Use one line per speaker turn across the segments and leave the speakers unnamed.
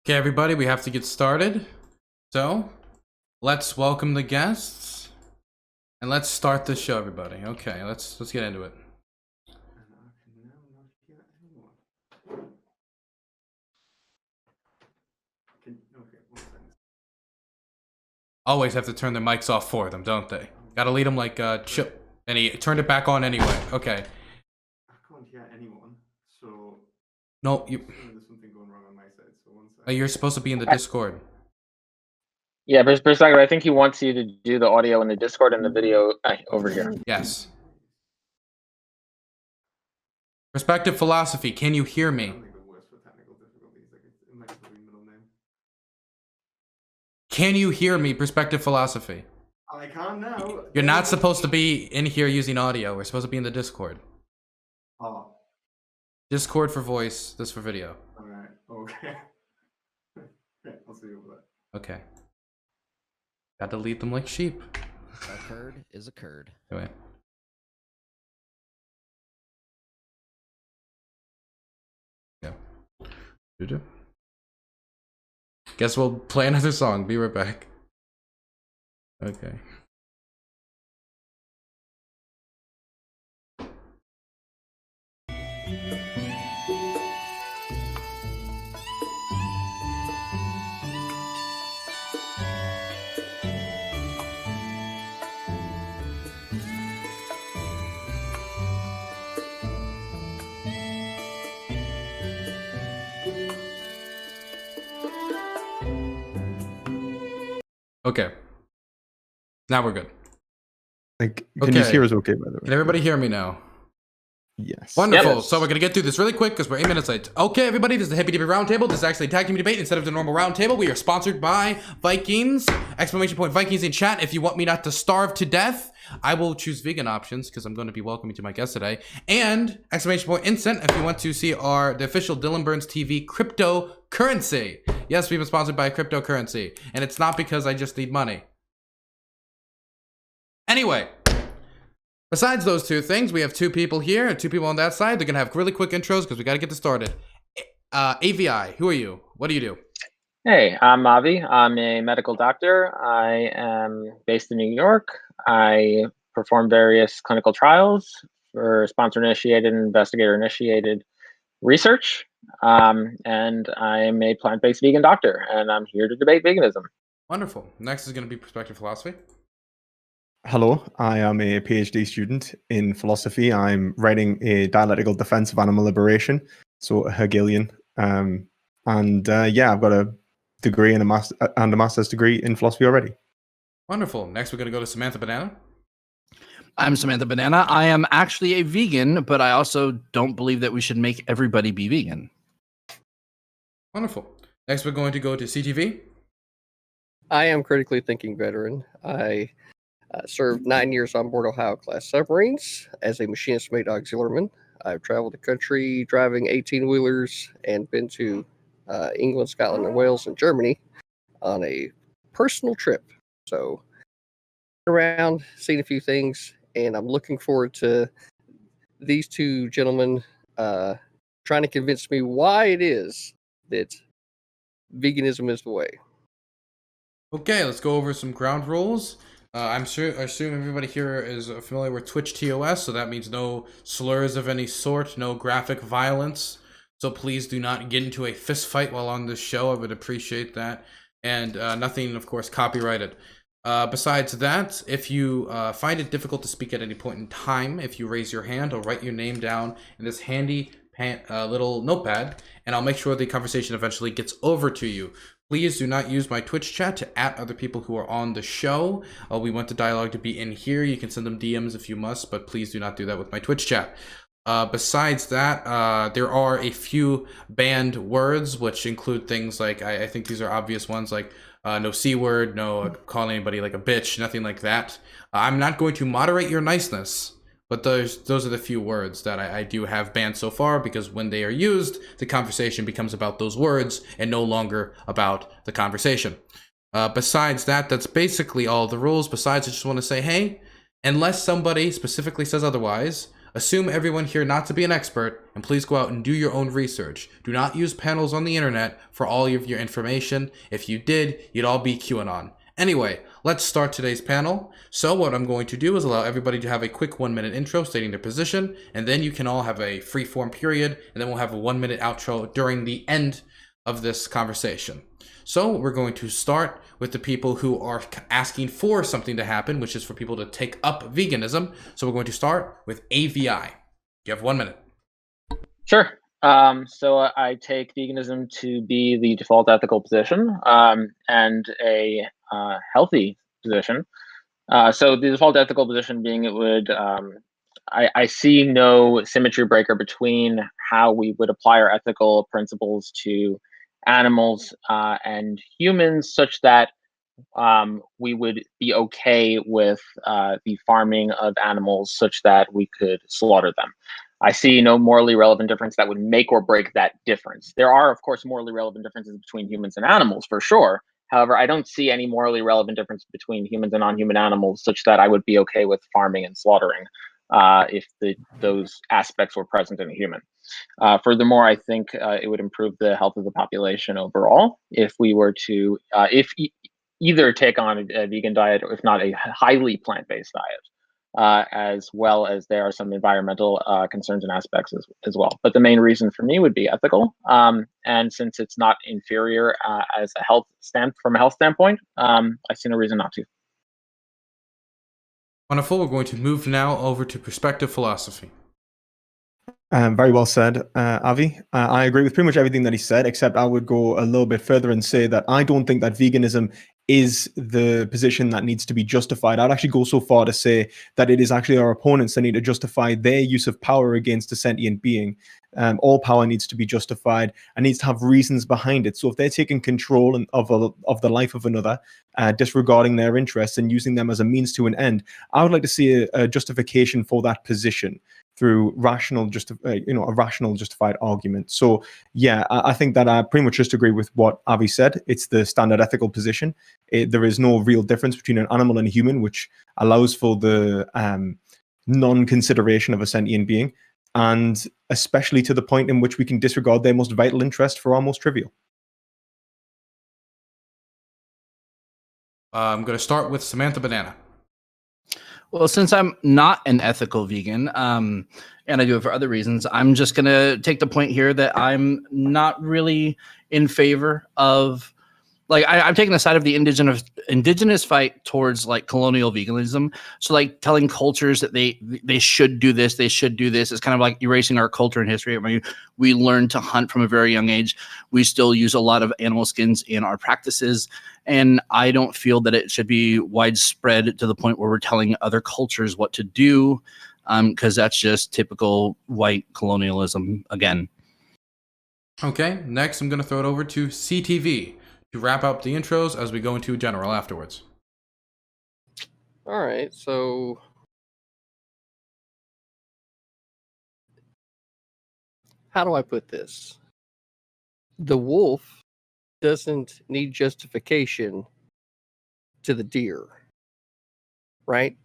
Okay, everybody, we have to get started. So, let's welcome the guests and let's start the show, everybody. Okay, let's get into it. Always have to turn their mics off for them, don't they? Gotta lead them like chip. And he turned it back on anyway. Okay.
I can't hear anyone, so
No, you.
there's something going wrong on my side. So one
Oh,
second.
you're supposed to be in the Discord.
Yeah, perspective. I think he wants you to do the audio in the Discord and the video over here.
Yes. Perspective philosophy. Can you hear me? Can you hear me? Perspective philosophy.
I can't now.
You're not supposed to be in here using audio. We're supposed to be in the Discord.
Oh.
Discord for voice, this for video.
Alright, okay. I'll see you over there.
Okay. Got to lead them like sheep.
A curd is a curd.
Anyway. Yeah. Doo-doo. Guess we'll play another song. Be right back. Okay. Okay. Now we're good.
Like, can you
Okay.
hear us okay, by the way?
Can everybody hear me now?
Yes.
Wonderful.
Yes.
So we're gonna get through this really quick because we're 8 minutes late. Okay, everybody, this is the Hippie Dippy Roundtable. This is actually a tag team debate instead of the normal roundtable. We are sponsored by Vikings! Exclamation point Vikings in chat. If you want me not to starve to death, I will choose vegan options because I'm going to be welcoming to my guest today. And exclamation point Incent if you want to see the official Dylan Burns TV cryptocurrency. Yes, we've been sponsored by cryptocurrency, and it's not because I just need money. Anyway. Besides those two things, we have two people here and two people on that side. They're going to have really quick intros because we got to get this started. AVI, who are you? What do you do?
Hey, I'm Avi. I'm a medical doctor. I am based in New York. I perform various clinical trials for sponsor-initiated and investigator-initiated research. And I'm a plant-based vegan doctor, and I'm here to debate veganism.
Wonderful. Next is going to be perspective philosophy.
Hello, I am a PhD student in philosophy. I'm writing a dialectical defense of animal liberation, so a Hegelian. Yeah, I've got a degree and a master's degree in philosophy already.
Wonderful. Next, we're going to go to Samantha Banana.
I'm Samantha Banana. I am actually a vegan, but I also don't believe that we should make everybody be vegan.
Wonderful. Next, we're going to go to CTV.
I am critically thinking veteran. I served 9 years on board Ohio-class submarines as a machinist mate auxiliaryman. I've traveled the country driving 18-wheelers and been to England, Scotland, and Wales, and Germany on a personal trip. So, around, seen a few things, and I'm looking forward to these two gentlemen trying to convince me why it is that veganism is the way.
Okay, let's go over some ground rules. I assume everybody here is familiar with Twitch TOS, so that means no slurs of any sort, no graphic violence. So please do not get into a fist fight while on this show. I would appreciate that. And nothing, of course, copyrighted. Besides that, if you find it difficult to speak at any point in time, if you raise your hand, I'll write your name down in this handy little notepad, and I'll make sure the conversation eventually gets over to you. Please do not use my Twitch chat to @ other people who are on the show. We want the dialogue to be in here. You can send them DMs if you must, but please do not do that with my Twitch chat. Besides that, there are a few banned words, which include things like, I think these are obvious ones, like no C word, no calling anybody like a bitch, nothing like that. I'm not going to moderate your niceness. But those are the few words that I do have banned so far, because when they are used, the conversation becomes about those words and no longer about the conversation. Besides that, that's basically all the rules. Besides, I just want to say, hey, unless somebody specifically says otherwise, Assume everyone here not to be an expert, and please go out and do your own research. Do not use panels on the internet for all of your information. If you did, you'd all be QAnon. Anyway, let's start today's panel. So what I'm going to do is allow everybody to have a quick 1-minute intro stating their position, and then you can all have a free form period, and then we'll have a 1-minute outro during the end of this conversation. So we're going to start with the people who are asking for something to happen, which is for people to take up veganism. So we're going to start with AVI. You have 1 minute.
Sure. So I take veganism to be the default ethical position and a healthy position. So the default ethical position being it would, I see no symmetry breaker between how we would apply our ethical principles to animals and humans, such that we would be okay with the farming of animals such that we could slaughter them. I see no morally relevant difference that would make or break that difference. There are, of course, morally relevant differences between humans and animals, for sure. However, I don't see any morally relevant difference between humans and non-human animals such that I would be okay with farming and slaughtering if those aspects were present in a human. Furthermore, I think it would improve the health of the population overall if we were to, either take on a vegan diet, or if not a highly plant-based diet, as well as there are some environmental concerns and aspects as well. But the main reason for me would be ethical. And since it's not inferior as a from a health standpoint, I see no reason not to.
Wonderful. We're going to move now over to perspective philosophy.
Very well said, Avi. I agree with pretty much everything that he said, except I would go a little bit further and say that I don't think that veganism is the position that needs to be justified. I'd actually go so far to say that it is actually our opponents that need to justify their use of power against a sentient being. All power needs to be justified and needs to have reasons behind it. So if they're taking control of the life of another, disregarding their interests and using them as a means to an end, I would like to see a justification for that position through a rational justified argument. So yeah, I think that I pretty much just agree with what Avi said. It's the standard ethical position. There is no real difference between an animal and a human, which allows for the non-consideration of a sentient being, and especially to the point in which we can disregard their most vital interest for our most trivial.
I'm going to start with Samantha Banana.
Well, since I'm not an ethical vegan, and I do it for other reasons, I'm just going to take the point here that I'm not really in favor of, like, I'm taking the side of the indigenous fight towards like colonial veganism. So like telling cultures that they should do this, they should do this is kind of like erasing our culture and history. I mean, we learned to hunt from a very young age. We still use a lot of animal skins in our practices. And I don't feel that it should be widespread to the point where we're telling other cultures what to do, because that's just typical white colonialism again.
Okay, next I'm going to throw it over to CTV to wrap up the intros as we go into general afterwards.
All right, so how do I put this? The wolf doesn't need justification to the deer, right?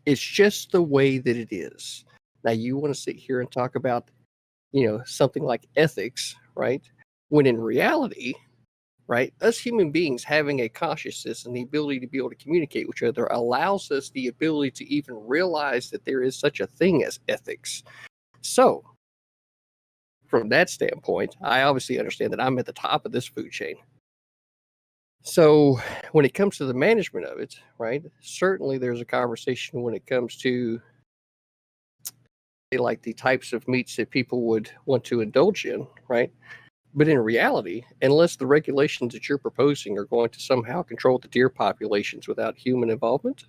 It's just the way that it is. Now, you want to sit here and talk about, something like ethics, right? When in reality, right, us human beings having a consciousness and the ability to be able to communicate with each other allows us the ability to even realize that there is such a thing as ethics. So, from that standpoint, I obviously understand that I'm at the top of this food chain. So, when it comes to the management of it, right, certainly there's a conversation when it comes to like the types of meats that people would want to indulge in, right? But in reality, unless the regulations that you're proposing are going to somehow control the deer populations without human involvement,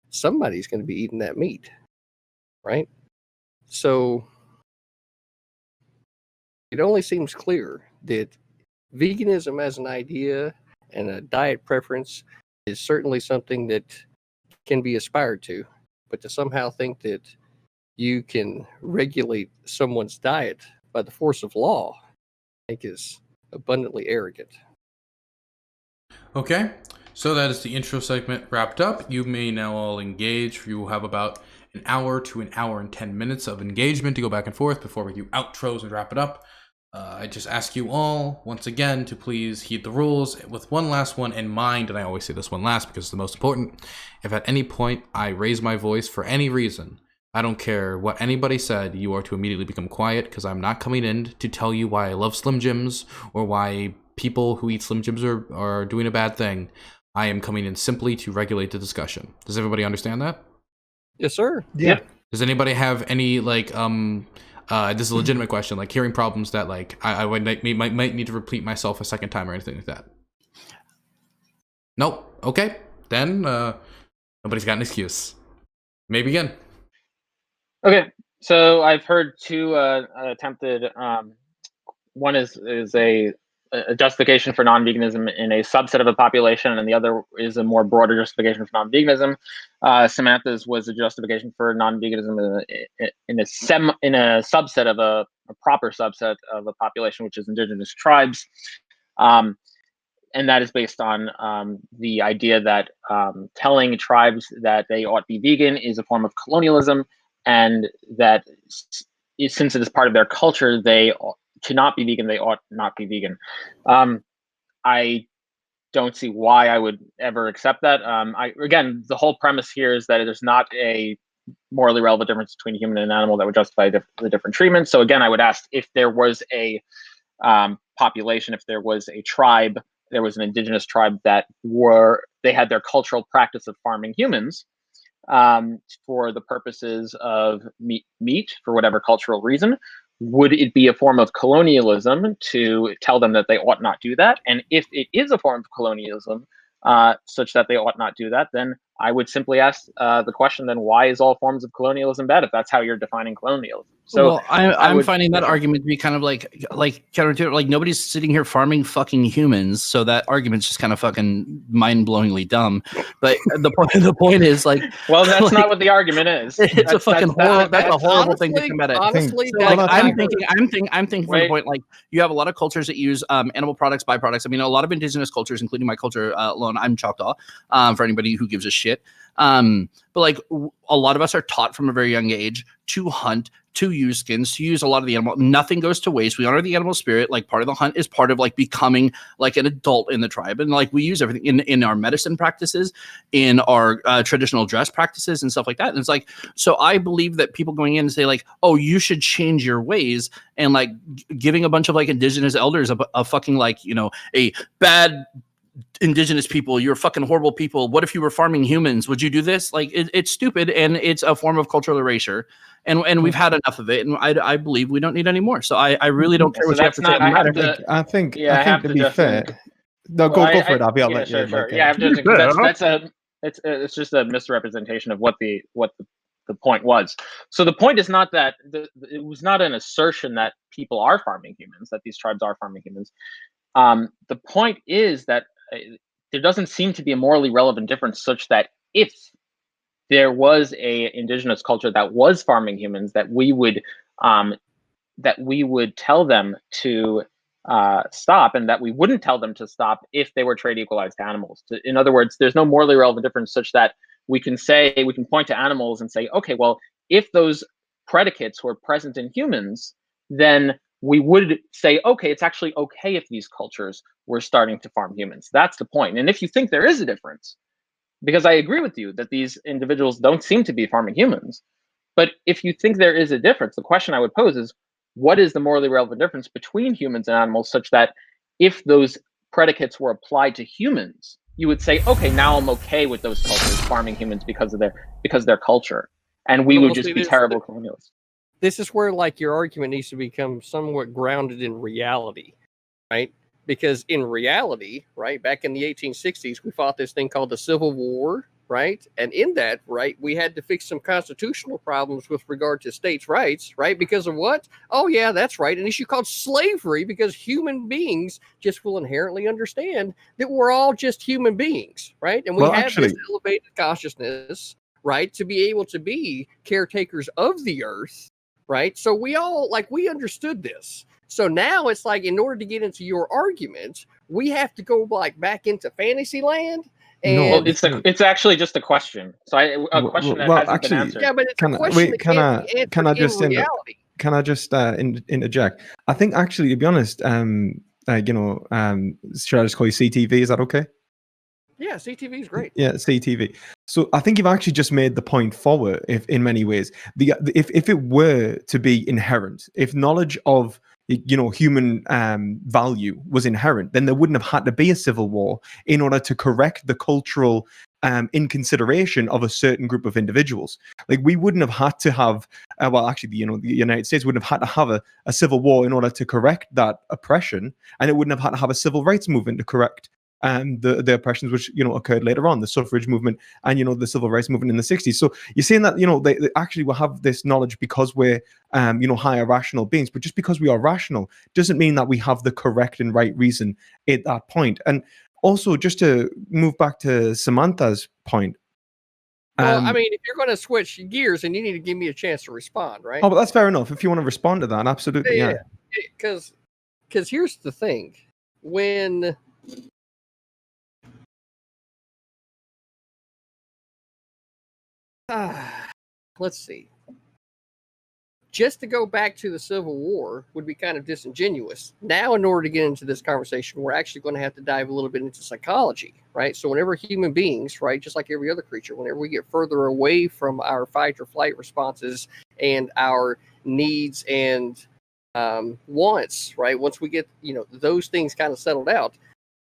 somebody's going to be eating that meat, right? So it only seems clear that veganism as an idea and a diet preference is certainly something that can be aspired to, but to somehow think that you can regulate someone's diet by the force of law, I think is abundantly arrogant.
Okay, so that is the intro segment wrapped up. You may now all engage. You will have about an hour to an hour and 10 minutes of engagement to go back and forth before we do outros and wrap it up. I just ask you all, once again, to please heed the rules with one last one in mind, and I always say this one last because it's the most important. If at any point I raise my voice for any reason, I don't care what anybody said, you are to immediately become quiet, because I'm not coming in to tell you why I love Slim Jims or why people who eat Slim Jims are doing a bad thing. I am coming in simply to regulate the discussion. Does everybody understand that?
Yes, sir.
Yeah.
Does anybody have any, like, this is a legitimate question, like hearing problems that, like, I would might need to repeat myself a second time or anything like that? Nope. Okay. Then, nobody's got an excuse. May begin.
Okay, so I've heard two attempted. One is a justification for non-veganism in a subset of a population, and the other is a more broader justification for non-veganism. Samantha's was a justification for non-veganism in a subset of a proper subset of a population, which is indigenous tribes. And that is based on the idea that telling tribes that they ought to be vegan is a form of colonialism, and that since it is part of their culture, to not be vegan, they ought not be vegan. I don't see why I would ever accept that. Again, the whole premise here is that there's not a morally relevant difference between human and animal that would justify the different treatment. So again, I would ask if there was a population, if there was a tribe, there was an indigenous tribe that they had their cultural practice of farming humans for the purposes of meat for whatever cultural reason. Would it be a form of colonialism to tell them that they ought not do that? And if it is a form of colonialism such that they ought not do that, then I would simply ask the question, then why is all forms of colonialism bad if that's how you're defining colonialism? So
well, I'm finding that argument to be kind of like counterintuitive. Like nobody's sitting here farming fucking humans, so that argument's just kind of fucking mind-blowingly dumb. But the point is like,
well, that's
like,
not what the argument is.
It's a fucking horrible. That's a horrible thing to come at it.
Honestly,
So, like, I'm thinking from
Wait.
the point, like, you have a lot of cultures that use animal products, byproducts. I mean, a lot of indigenous cultures, including my culture alone. I'm Choctaw. For anybody who gives a shit. But like, a lot of us are taught from a very young age to hunt, to use skins, to use a lot of the animal. Nothing goes to waste. We honor the animal spirit. Like, part of the hunt is part of like becoming like an adult in the tribe, and like we use everything in our medicine practices, in our traditional dress practices and stuff like that. And it's like, so I believe that people going in and say like, oh, you should change your ways, and like giving a bunch of like indigenous elders a fucking like, you know, a bad indigenous people, you're fucking horrible people. What if you were farming humans? Would you do this? Like, it's stupid, and it's a form of cultural erasure, and we've had enough of it, and I believe we don't need any more. So I really don't care
So
what you have
that's
to say
not-
on the
I have
matter.
to-
I think
Yeah, I have
to
to
be
just-
fair. No,
Well,
go for it, Abby. I'll let you.
Sure.
Like,
Yeah, I have to just, it's just a misrepresentation of what the point was. So the point is not that it was not an assertion that people are farming humans, that these tribes are farming humans. The point is that there doesn't seem to be a morally relevant difference such that if there was a indigenous culture that was farming humans, that we would tell them to stop, and that we wouldn't tell them to stop if they were trade equalized animals. In other words, there's no morally relevant difference such that we can point to animals and say, okay, well, if those predicates were present in humans, then we would say, okay, it's actually okay if these cultures were starting to farm humans. That's the point. And if you think there is a difference, because I agree with you that these individuals don't seem to be farming humans, but if you think there is a difference, the question I would pose is, what is the morally relevant difference between humans and animals such that if those predicates were applied to humans, you would say, okay, now I'm okay with those cultures farming humans because of their culture, and we would just be terrible colonialists.
This is where like your argument needs to become somewhat grounded in reality, right? Because in reality, right, back in the 1860s, we fought this thing called the Civil War, right? And in that, right, we had to fix some constitutional problems with regard to states' rights, right? Because of what? Oh, yeah, that's right. An issue called slavery, because human beings just will inherently understand that we're all just human beings, right? And we have this elevated consciousness, right, to be able to be caretakers of the earth, right? So we all, like, we understood this. So now it's like, in order to get into your argument, we have to go like back into fantasy land
No,
And
it's actually just a question. So a question that
well,
hasn't been
actually,
answered.
yeah, but it's a
can I
question
wait?
that
Can
can't
I
be answered
can I
in
just
reality.
can I just interject? I think actually, to be honest, should I just call you CTV? Is that okay?
Yeah, CTV is great.
Yeah, CTV. So I think you've actually just made the point forward. If in many ways, if it were to be inherent, if knowledge of human value was inherent, then there wouldn't have had to be a civil war in order to correct the cultural inconsideration of a certain group of individuals. Like we wouldn't have had to have, well, actually, the United States wouldn't have had to have a civil war in order to correct that oppression, and it wouldn't have had to have a civil rights movement to correct the oppressions which occurred later on, the suffrage movement and the civil rights movement in the 60s. So you're saying that they actually will have this knowledge because we're higher rational beings, but just because we are rational doesn't mean that we have the correct and right reason at that point. And also, just to move back to Samantha's point.
Well, I mean, if you're going to switch gears, then you need to give me a chance to respond, right?
Oh, but that's fair enough. If you want to respond to that, absolutely, yeah.
Because here's the thing. When let's see. Just to go back to the Civil War would be kind of disingenuous. Now, in order to get into this conversation, we're actually going to have to dive a little bit into psychology, right? So whenever human beings, right, just like every other creature, whenever we get further away from our fight or flight responses and our needs and wants, right, once we get, those things kind of settled out,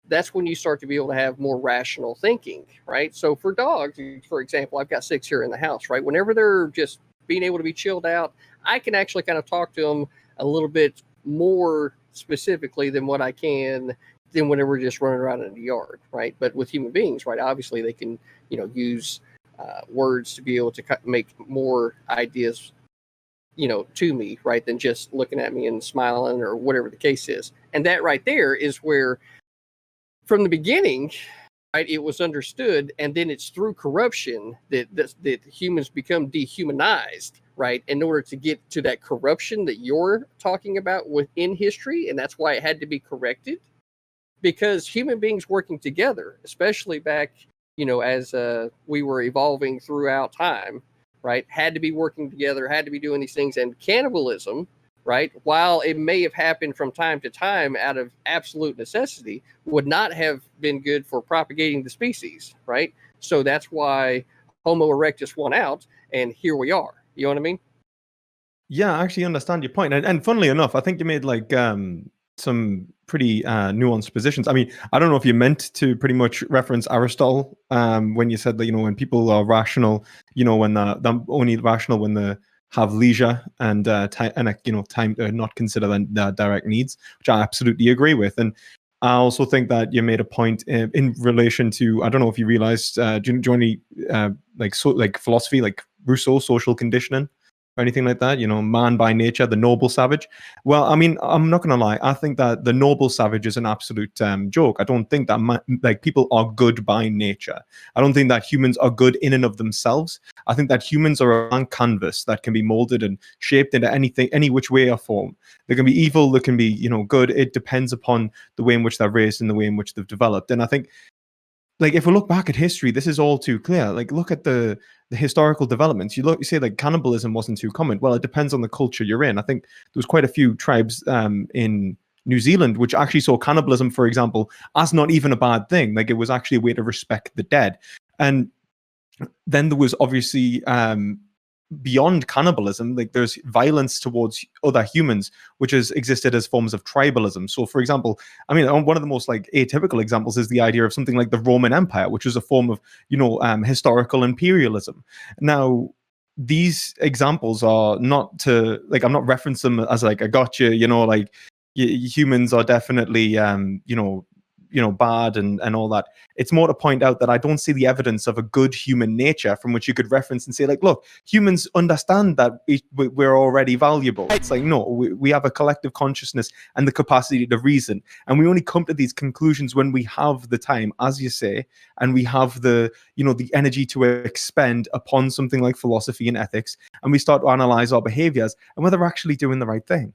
that's when you start to be able to have more rational thinking, right? So for dogs, for example, I've got 6 here in the house, right? Whenever they're just being able to be chilled out, I can actually kind of talk to them a little bit more specifically than what I can than whenever we're just running around in the yard, right? But with human beings, right, obviously they can, use words to be able to make more ideas, to me, right, than just looking at me and smiling or whatever the case is. And that right there is where, from the beginning, right, it was understood, and then it's through corruption that humans become dehumanized, right, in order to get to that corruption that you're talking about within history, and that's why it had to be corrected, because human beings working together, especially back, as we were evolving throughout time, right, had to be working together, had to be doing these things, and cannibalism, right, while it may have happened from time to time out of absolute necessity, would not have been good for propagating the species, right? So that's why Homo erectus won out, and here we are. You know what I mean?
Yeah, I actually understand your point. And funnily enough, I think you made like some pretty nuanced positions. I mean, I don't know if you meant to pretty much reference Aristotle when you said that, when people are rational, when they're only rational when they have leisure and time to not consider their direct needs, which I absolutely agree with. And I also think that you made a point in relation to, I don't know if you realized, do you know any like philosophy, like Rousseau, social conditioning, or anything like that? Man by nature, the noble savage. Well, I mean, I'm not going to lie. I think that the noble savage is an absolute joke. I don't think that people are good by nature. I don't think that humans are good in and of themselves. I think that humans are a blank canvas that can be molded and shaped into anything, any which way or form. They can be evil, they can be, good. It depends upon the way in which they're raised and the way in which they've developed. And I think, like, if we look back at history, this is all too clear. Like, look at the historical developments. You say like cannibalism wasn't too common. Well, it depends on the culture you're in. I think there was quite a few tribes in New Zealand which actually saw cannibalism, for example, as not even a bad thing. Like, it was actually a way to respect the dead. And then there was obviously beyond cannibalism, like there's violence towards other humans, which has existed as forms of tribalism. So, for example, I mean, one of the most like atypical examples is the idea of something like the Roman Empire, which was a form of, historical imperialism. Now, these examples are not to like, I'm not referencing them as like a gotcha, like humans are definitely, bad and all that. It's more to point out that I don't see the evidence of a good human nature from which you could reference and say, like, look, humans understand that we're already valuable. It's like, no, we have a collective consciousness and the capacity to reason. And we only come to these conclusions when we have the time, as you say, and we have the energy to expend upon something like philosophy and ethics. And we start to analyze our behaviors and whether we're actually doing the right thing.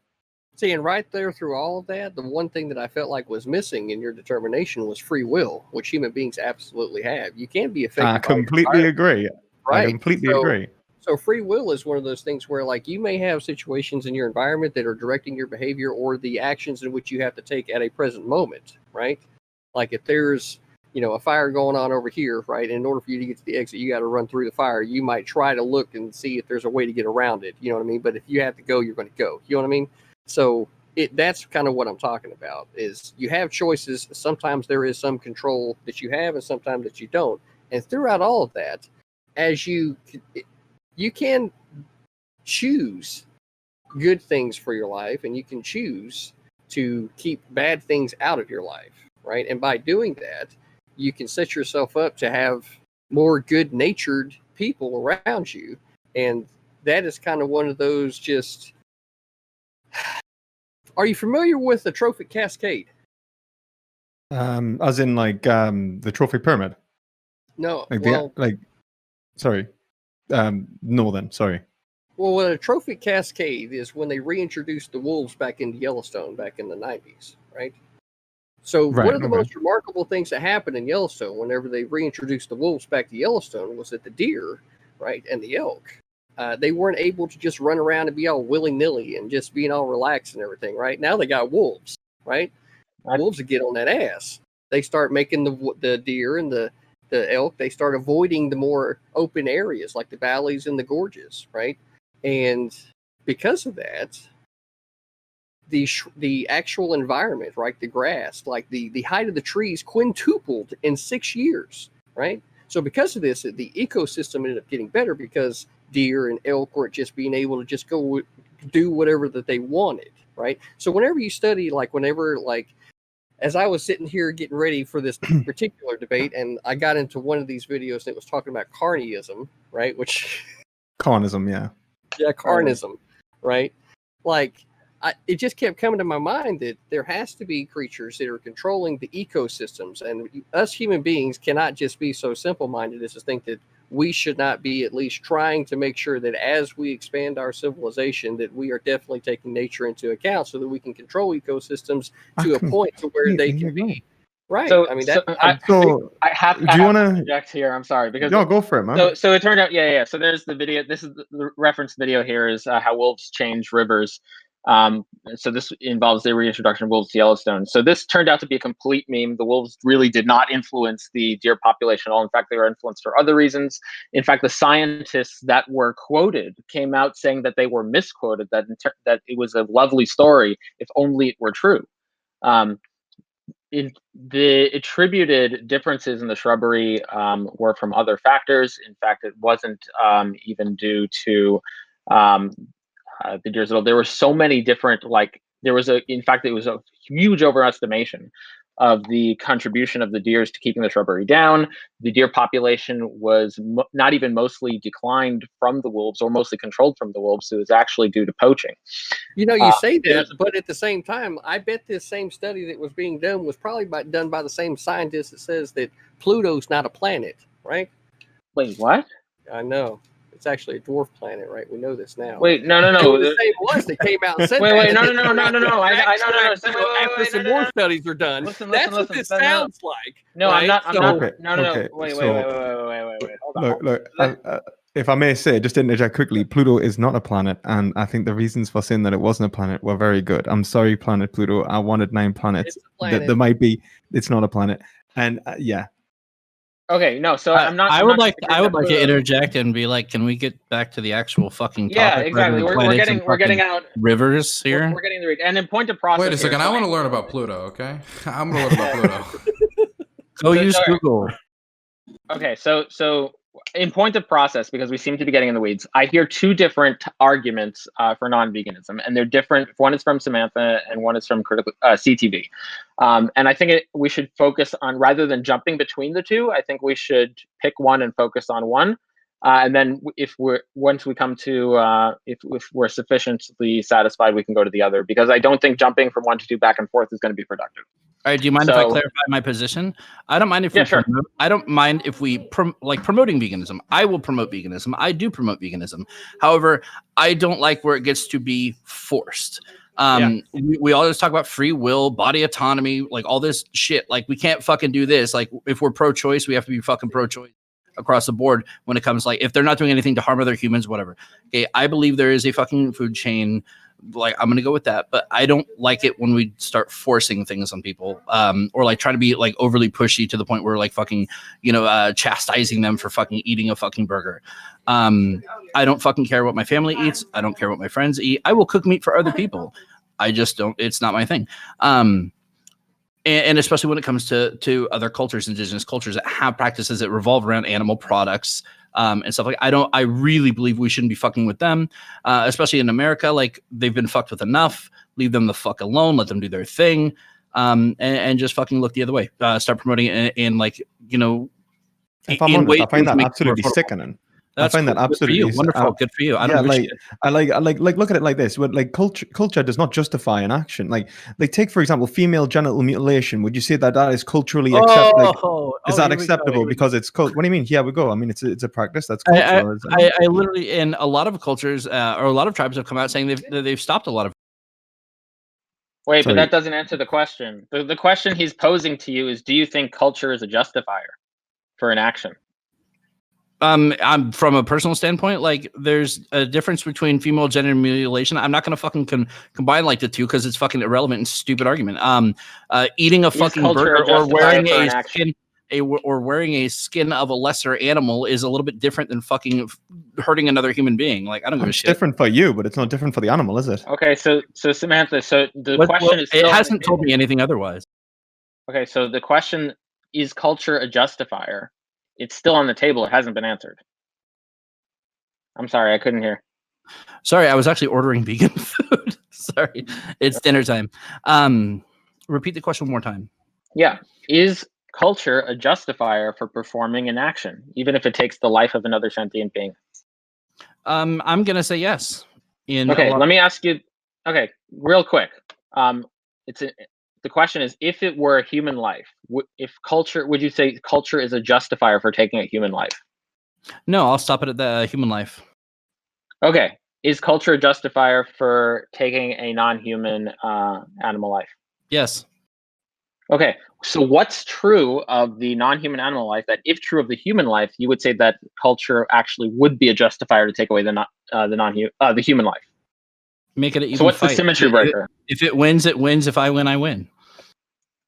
See, and right there through all of that, the one thing that I felt like was missing in your determination was free will, which human beings absolutely have. You can be affected
I
by your
completely
environment,
agree.
right?
I completely
So-
agree.
So free will is one of those things where, like, you may have situations in your environment that are directing your behavior or the actions in which you have to take at a present moment, right? Like if there's, a fire going on over here, right? In order for you to get to the exit, you got to run through the fire. You might try to look and see if there's a way to get around it. You know what I mean? But if you have to go, you're going to go. You know what I mean? So that's kind of what I'm talking about. Is you have choices. Sometimes there is some control that you have, and sometimes that you don't. And throughout all of that, as you can choose good things for your life, and you can choose to keep bad things out of your life, right? And by doing that, you can set yourself up to have more good-natured people around you. And that is kind of one of those just... Are you familiar with the trophic cascade?
As in like the trophy pyramid.
No.
Like sorry. No then, sorry.
Well, what a trophic cascade is when they reintroduced the wolves back into Yellowstone back in the 90s, right? So
Right,
one of the
okay.
most remarkable things that happened in Yellowstone whenever they reintroduced the wolves back to Yellowstone was that the deer, right, and the elk, they weren't able to just run around and be all willy-nilly and just being all relaxed and everything, right? Now they got wolves, right? Wolves that get on that ass. They start making the deer and the elk, they start avoiding the more open areas like the valleys and the gorges, right? And because of that, the actual environment, right, the grass, like the height of the trees quintupled in 6 years, right? So because of this, the ecosystem ended up getting better because deer and elk weren't just being able to just go do whatever that they wanted, right? So whenever you study, as I was sitting here getting ready for this particular debate, and I got into one of these videos that was talking about carnism, right? Which
Carnism, yeah.
Yeah, carnism, right? Like, it just kept coming to my mind that there has to be creatures that are controlling the ecosystems, and us human beings cannot just be so simple-minded as to think that we should not be at least trying to make sure that as we expand our civilization, that we are definitely taking nature into account so that we can control ecosystems to a point to where they can be. Right.
So,
I mean,
I have
do you want
to
to
interject here. I'm sorry because
no, go for it, man.
So it turned out, yeah. So there's the video. This is the reference video here is how wolves change rivers. So this involves the reintroduction of wolves to Yellowstone. So this turned out to be a complete meme. The wolves really did not influence the deer population at all. In fact, they were influenced for other reasons. In fact, the scientists that were quoted came out saying that they were misquoted, that it was a lovely story, if only it were true. The attributed differences in the shrubbery were from other factors. In fact, it wasn't even due to the deers at all. There were so many different, in fact, it was a huge overestimation of the contribution of the deers to keeping the shrubbery down. The deer population was not even mostly declined from the wolves or mostly controlled from the wolves. It was actually due to poaching.
You say that, but at the same time, I bet this same study that was being done was probably done by the same scientist that says that Pluto's not a planet, right?
Wait, what?
I know. It's actually a dwarf planet, right? We know this now.
Wait, no.
They were the same ones that came out and said
Wait,
that.
no. I know.
After some more studies are done, that's what this sounds like.
No,
right?
I'm not. No.
Okay,
Wait. Hold on.
Look, if I may say, just to interject quickly, Pluto is not a planet, and I think the reasons for saying that it wasn't a planet were very good. I'm sorry, Planet Pluto. I wanted 9 planets.
It's a planet.
There might be. It's not a planet, and yeah.
Okay, no. So I'm not.
I would like to interject and be like, can we get back to the actual fucking topic?
Yeah, exactly. We're getting out
rivers here.
We're getting the and in point of process.
Wait a second. I want to learn about Pluto. Okay, I'm gonna learn about Pluto.
Go use Google.
Okay, so in point of process, because we seem to be getting in the weeds, I hear 2 different arguments for non-veganism, and they're different. One is from Samantha, and one is from CTV. And I think we should focus on, rather than jumping between the 2, I think we should pick one and focus on one. And then once we come to, if we're sufficiently satisfied, we can go to the other, because I don't think jumping from 1 to 2 back and forth is going to be productive.
All right. Do you mind if I clarify my position? I don't mind if I don't mind if we promoting veganism. I will promote veganism. I do promote veganism. However, I don't like where it gets to be forced. We always talk about free will, body autonomy, like all this shit. Like we can't fucking do this. Like if we're pro-choice, we have to be fucking pro-choice across the board when it comes like if they're not doing anything to harm other humans, whatever. Okay, I believe there is a fucking food chain. Like I'm gonna go with that, but I don't like it when we start forcing things on people, or like trying to be like overly pushy to the point where like fucking, chastising them for fucking eating a fucking burger. I don't fucking care what my family eats. I don't care what my friends eat. I will cook meat for other people. I just don't. It's not my thing. And especially when it comes to other cultures, indigenous cultures that have practices that revolve around animal products. And stuff like I really believe we shouldn't be fucking with them, especially in America. Like they've been fucked with enough. Leave them the fuck alone. Let them do their thing, and just fucking look the other way. Start promoting it in like
If I'm honest, I find that absolutely sickening. I find that absolutely
wonderful. Good for you. I don't wish it.
I like look at it like this. Like culture does not justify an action. Like take for example female genital mutilation. Would you say that is culturally acceptable? Is that acceptable because it's What do you mean? Here we go. I mean it's a practice that's cultural.
I literally in a lot of cultures or a lot of tribes have come out saying they've stopped a lot of.
Wait, but that doesn't answer the question. The question he's posing to you is: do you think culture is a justifier for an action?
I'm from a personal standpoint, like there's a difference between female genital mutilation. I'm not going to fucking combine like the two because it's fucking irrelevant and stupid argument. Eating a fucking burger or wearing wearing a skin of a lesser animal is a little bit different than fucking hurting another human being. Like I don't give a shit.
It's different for you, but it's not different for the animal, is it?
Okay, so Samantha, the question is
still, it hasn't told me anything otherwise.
Okay, so the question is culture a justifier? It's still on the table. It hasn't been answered. I'm sorry, I couldn't hear.
Sorry, I was actually ordering vegan food. Sorry, it's dinner time. Repeat the question one more time.
Yeah, is culture a justifier for performing an action, even if it takes the life of another sentient being?
I'm gonna say yes.
Let me ask you. Okay, real quick. The question is, if it were a human life, would you say culture is a justifier for taking a human life?
No, I'll stop it at the human life.
Okay. Is culture a justifier for taking a non-human animal life?
Yes.
Okay. So what's true of the non-human animal life that, if true of the human life, you would say that culture actually would be a justifier to take away the human life?
Make it an even
So what's
fight.
the symmetry breaker?
If it wins, it wins. If I win, I win.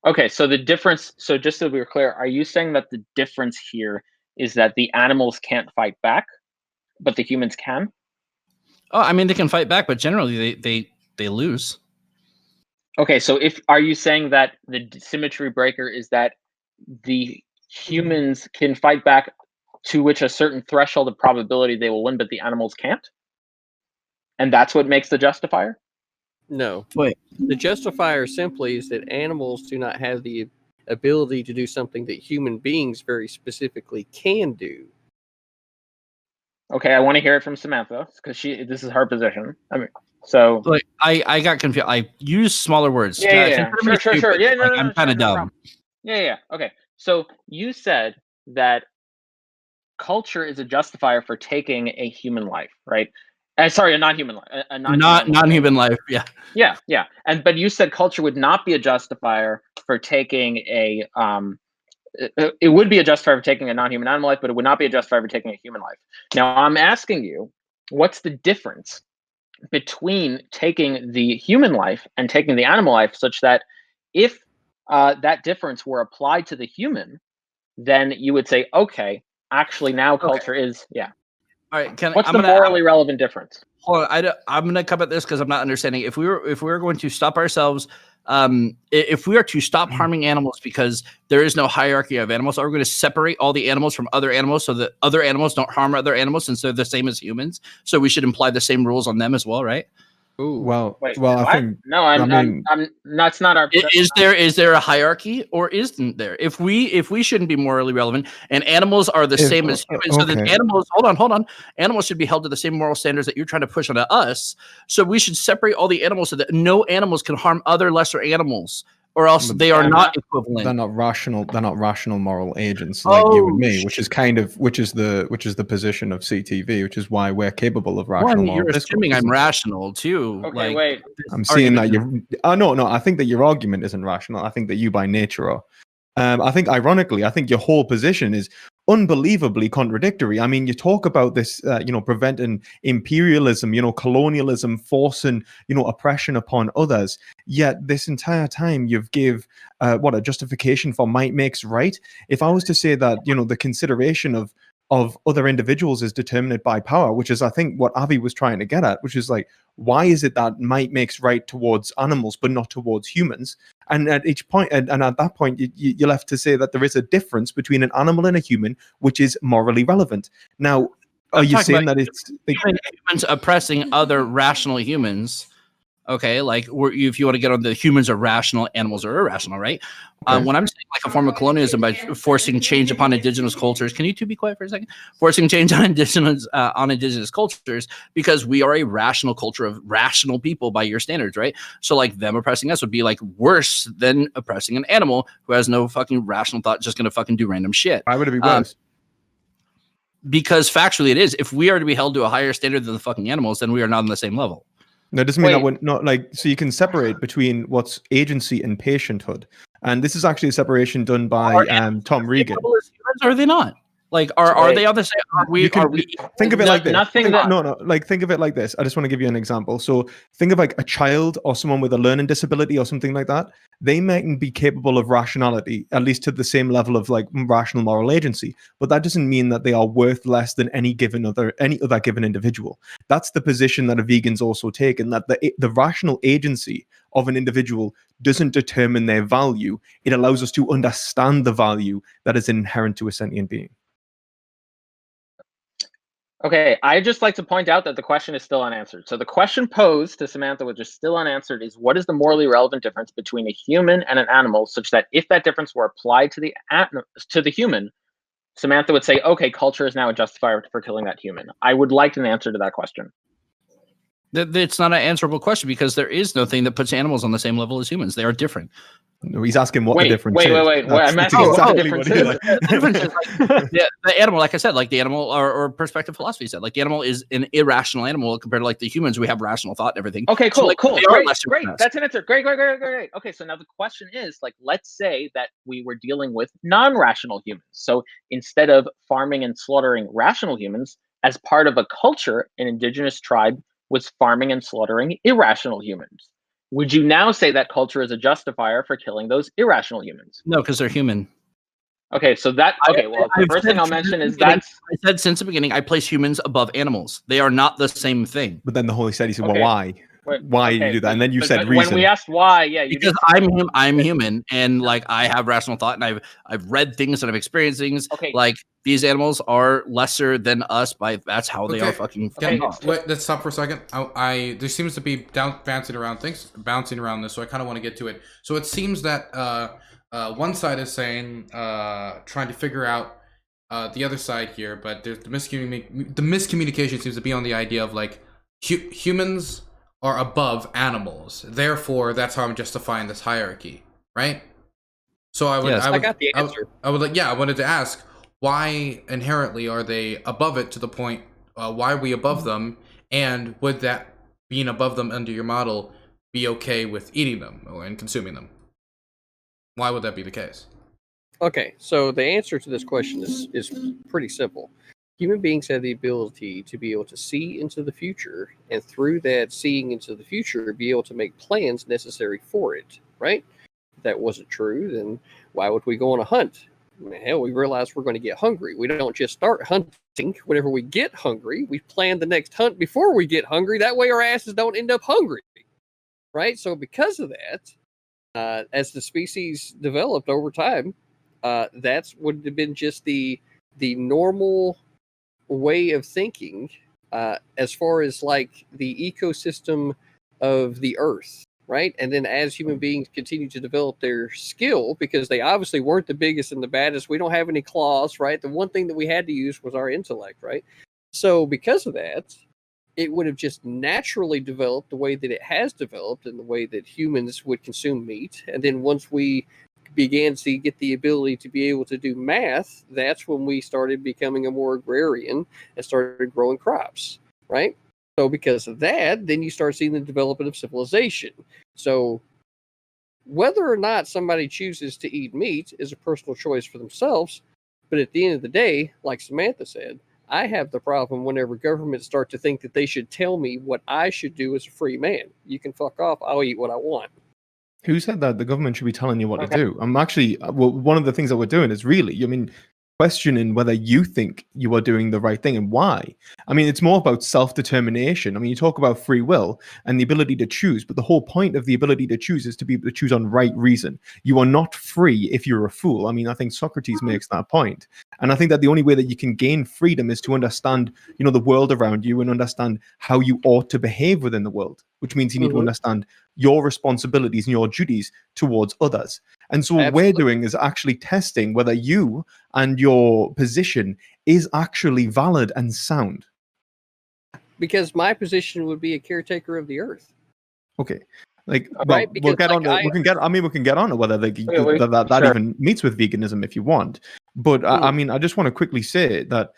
Okay, so the difference, so just so we're clear, are you saying that the difference here is that the animals can't fight back, but the humans can?
Oh, I mean, they can fight back, but generally they lose.
Okay, so are you saying that the symmetry breaker is that the humans can fight back to which a certain threshold of probability they will win, but the animals can't? And that's what makes the justifier?
No.
Wait.
The justifier simply is that animals do not have the ability to do something that human beings very specifically can do.
Okay, I want to hear it from Samantha because this is her position. I mean, so
like I got confused. I used smaller words.
Yeah. Sure. Yeah, no,
I'm kind of dumb.
problem. Yeah. Okay, so you said that culture is a justifier for taking a human life, right? Sorry, a non-human life.
Non-human life. Yeah.
Yeah. But you said culture would not be a justifier for taking a it would be a justifier for taking a non-human animal life, but it would not be a justifier for taking a human life. Now, I'm asking you, what's the difference between taking the human life and taking the animal life, such that if that difference were applied to the human, then you would say, okay, actually now culture is, yeah.
All right.
What's the morally relevant difference?
Hold on, I'm going to come at this because I'm not understanding. If we were going to stop ourselves, if we are to stop harming animals because there is no hierarchy of animals, are we going to separate all the animals from other animals so that other animals don't harm other animals since they're the same as humans? So we should imply the same rules on them as well, right?
Ooh. Well,
wait,
I think
no. I'm that's not our.
Is there a hierarchy or isn't there? If we shouldn't be morally relevant and animals are the same as humans, so then animals. Hold on. Animals should be held to the same moral standards that you're trying to push onto us. So we should separate all the animals so that no animals can harm other lesser animals or else
But
they are
they're
not
they're
equivalent.
not rational. They're not rational moral agents like you and
Oh,
me, which is the position of CTV, which is why we're capable of
Well,
rational
you're
moral
assuming
discourse.
I'm rational too.
Okay,
like,
wait.
this
I'm seeing that
argument
you. Oh no, I think that your argument isn't rational. I think that you, by nature, are. I think, ironically, I think your whole position is unbelievably contradictory. I mean, you talk about this, preventing imperialism, colonialism, forcing, oppression upon others. Yet this entire time you've give a justification for might makes right. If I was to say that, the consideration of other individuals is determined by power, which is, I think, what Avi was trying to get at, which is like, why is it that might makes right towards animals but not towards humans? And at each point, and at that point, you're left to say that there is a difference between an animal and a human, which is morally relevant. Now, are
I'm
you
talking
saying
about
that it's
humans oppressing other rational humans. Okay, like if you want to get on the humans are rational, animals are irrational, right?
Okay.
When I'm saying like a form of colonialism by forcing change upon indigenous cultures, can you two be quiet for a second? Forcing change on indigenous cultures because we are a rational culture of rational people by your standards, right? So like them oppressing us would be like worse than oppressing an animal who has no fucking rational thought, just gonna fucking do random shit.
why would it be worse?
Because factually it is. If we are to be held to a higher standard than the fucking animals, then we are not on the same level.
No, it doesn't mean that
Wait.
we're not like, so you can separate between what's agency and patienthood. And this is actually a separation done by Tom Regan.
Capable as humans, or are they not? Like, are
Wait.
they on the same? Are we?
You can
Are we?
think of it
No-
like this.
nothing
Think,
that-
no, like think of it like this. I just want to give you an example. So think of like a child or someone with a learning disability or something like that. They mightn't be capable of rationality, at least to the same level of like rational moral agency. But that doesn't mean that they are worth less than any other given individual. That's the position that a vegan's also taken, that the rational agency of an individual doesn't determine their value. It allows us to understand the value that is inherent to a sentient being.
Okay, I'd just like to point out that the question is still unanswered. So the question posed to Samantha, which is still unanswered, is what is the morally relevant difference between a human and an animal, such that if that difference were applied to the human, Samantha would say, okay, culture is now a justifier for killing that human. I would like an answer to that question.
It's not an answerable question because there is no thing that puts animals on the same level as humans. They are different.
No, he's asking what the
Wait,
difference
wait,
is.
wait, wait. I'm
That's
asking what the
exactly
difference
he
is.
like.
The difference is like the animal, like I said, like the animal or perspective philosophy said, like the animal is an irrational animal compared to like the humans. We have rational thought and everything.
Okay,
So,
cool,
like,
cool,
they are
great,
lesser
great.
than us.
That's an answer. Great. Okay, so now the question is, like, let's say that we were dealing with non-rational humans. So instead of farming and slaughtering rational humans, as part of a culture, an indigenous tribe was farming and slaughtering irrational humans. Would you now say that culture is a justifier for killing those irrational humans?
No, because they're human.
Okay, so that okay. Well, the
I've
first
said
thing I'll
since
mention
the
is
beginning-
that's
I said since the beginning, I place humans above animals. They are not the same thing.
But then the Holy said, he said,
Okay.
well, why? Why did you do that? And then you said
when
reason.
we asked why, yeah, you
Because
did.
I'm human and like I have rational thought and I've read things and I've experienced things.
Okay.
Like these animals are lesser than us by that's how they are fucking
Okay.
off.
Wait, let's stop for a second. I there seems to be bouncing around this, so I kind of want to get to it. So it seems that one side is saying trying to figure out the other side here, but there's the miscommunication seems to be on the idea of like humans are above animals, therefore that's how I'm justifying this hierarchy, right? So I would,
Yes,
I got the answer.
I would like, yeah, I wanted to ask why inherently are they above it to the point? Why are we above them? And would that being above them under your model be okay with eating them and consuming them? Why would that be the case?
Okay, so the answer to this question is pretty simple. Human beings have the ability to be able to see into the future, and through that seeing into the future, be able to make plans necessary for it, right? If that wasn't true, then why would we go on a hunt? I mean, hell, we realize we're going to get hungry. We don't just start hunting whenever we get hungry. We plan the next hunt before we get hungry. That way our asses don't end up hungry, right? So because of that, as the species developed over time, that's would have been just the normal way of thinking as far as like the ecosystem of the earth, right? And then as human beings continue to develop their skill, because they obviously weren't the biggest and the baddest, we don't have any claws, right? The one thing that we had to use was our intellect, right? So because of that, it would have just naturally developed the way that it has developed and the way that humans would consume meat. And then once we began to get the ability to be able to do math, that's when we started becoming a more agrarian and started growing crops, right? So because of that, then you start seeing the development of civilization. So whether or not somebody chooses to eat meat is a personal choice for themselves. But at the end of the day, like Samantha said, I have the problem whenever governments start to think that they should tell me what I should do as a free man. You can fuck off. I'll eat what I want.
Who said that the government should be telling you what
Okay.
to do? I'm actually, well, one of the things that we're doing is really, I mean, questioning whether you think you are doing the right thing and why. I mean, it's more about self-determination. I mean, you talk about free will and the ability to choose, but the whole point of the ability to choose is to be able to choose on right reason. You are not free if you're a fool. I mean, I think Socrates makes that point. And I think that the only way that you can gain freedom is to understand, you know, the world around you and understand how you ought to behave within the world, which means you need to understand your responsibilities and your duties towards others. And so what we're doing is actually testing whether you and your position is actually valid and sound.
Because my position would be a caretaker of the earth.
Okay. Like, well,
Right?
we'll
Because,
get
like,
on to, we can get on to whether that
Sure.
even meets with veganism if you want. But I mean, I just want to quickly say that,